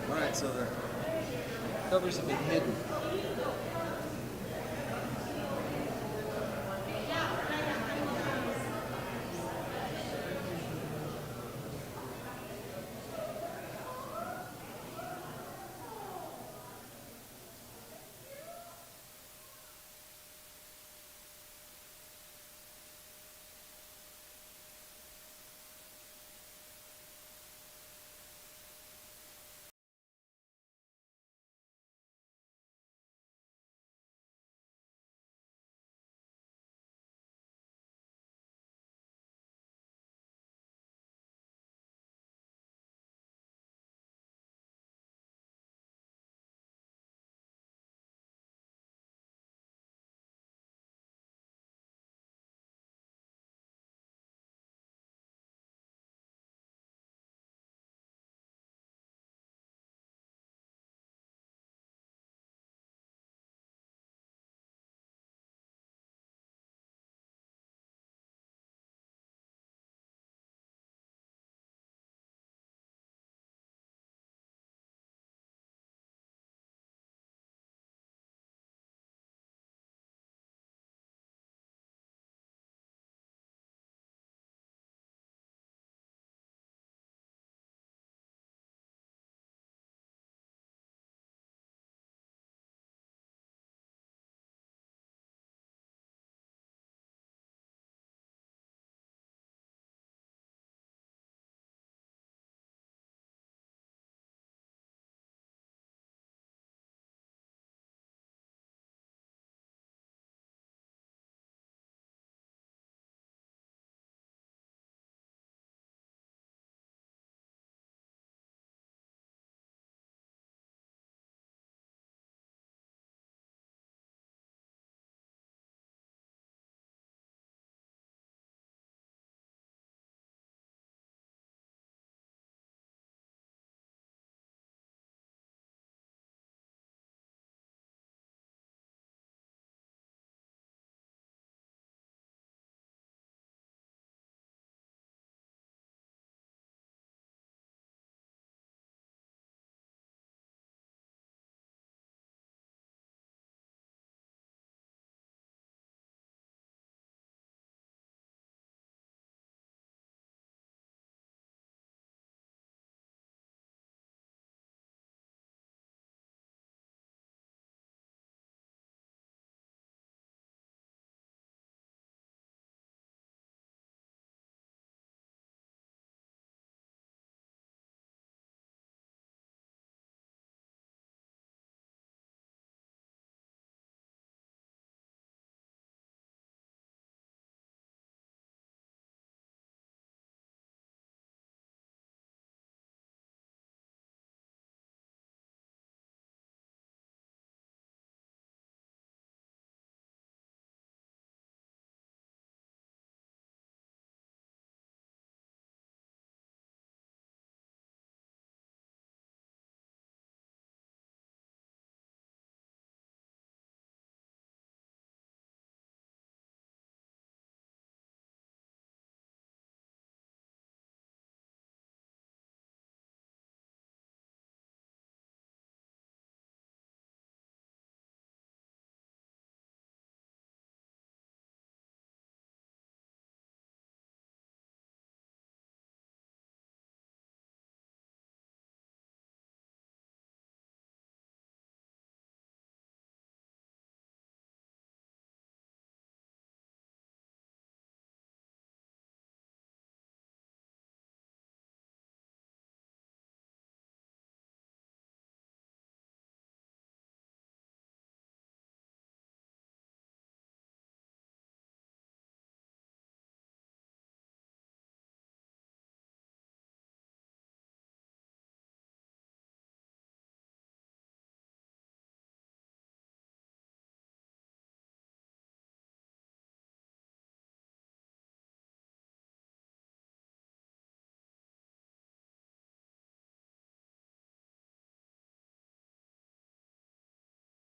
All right, so the covers have been hidden.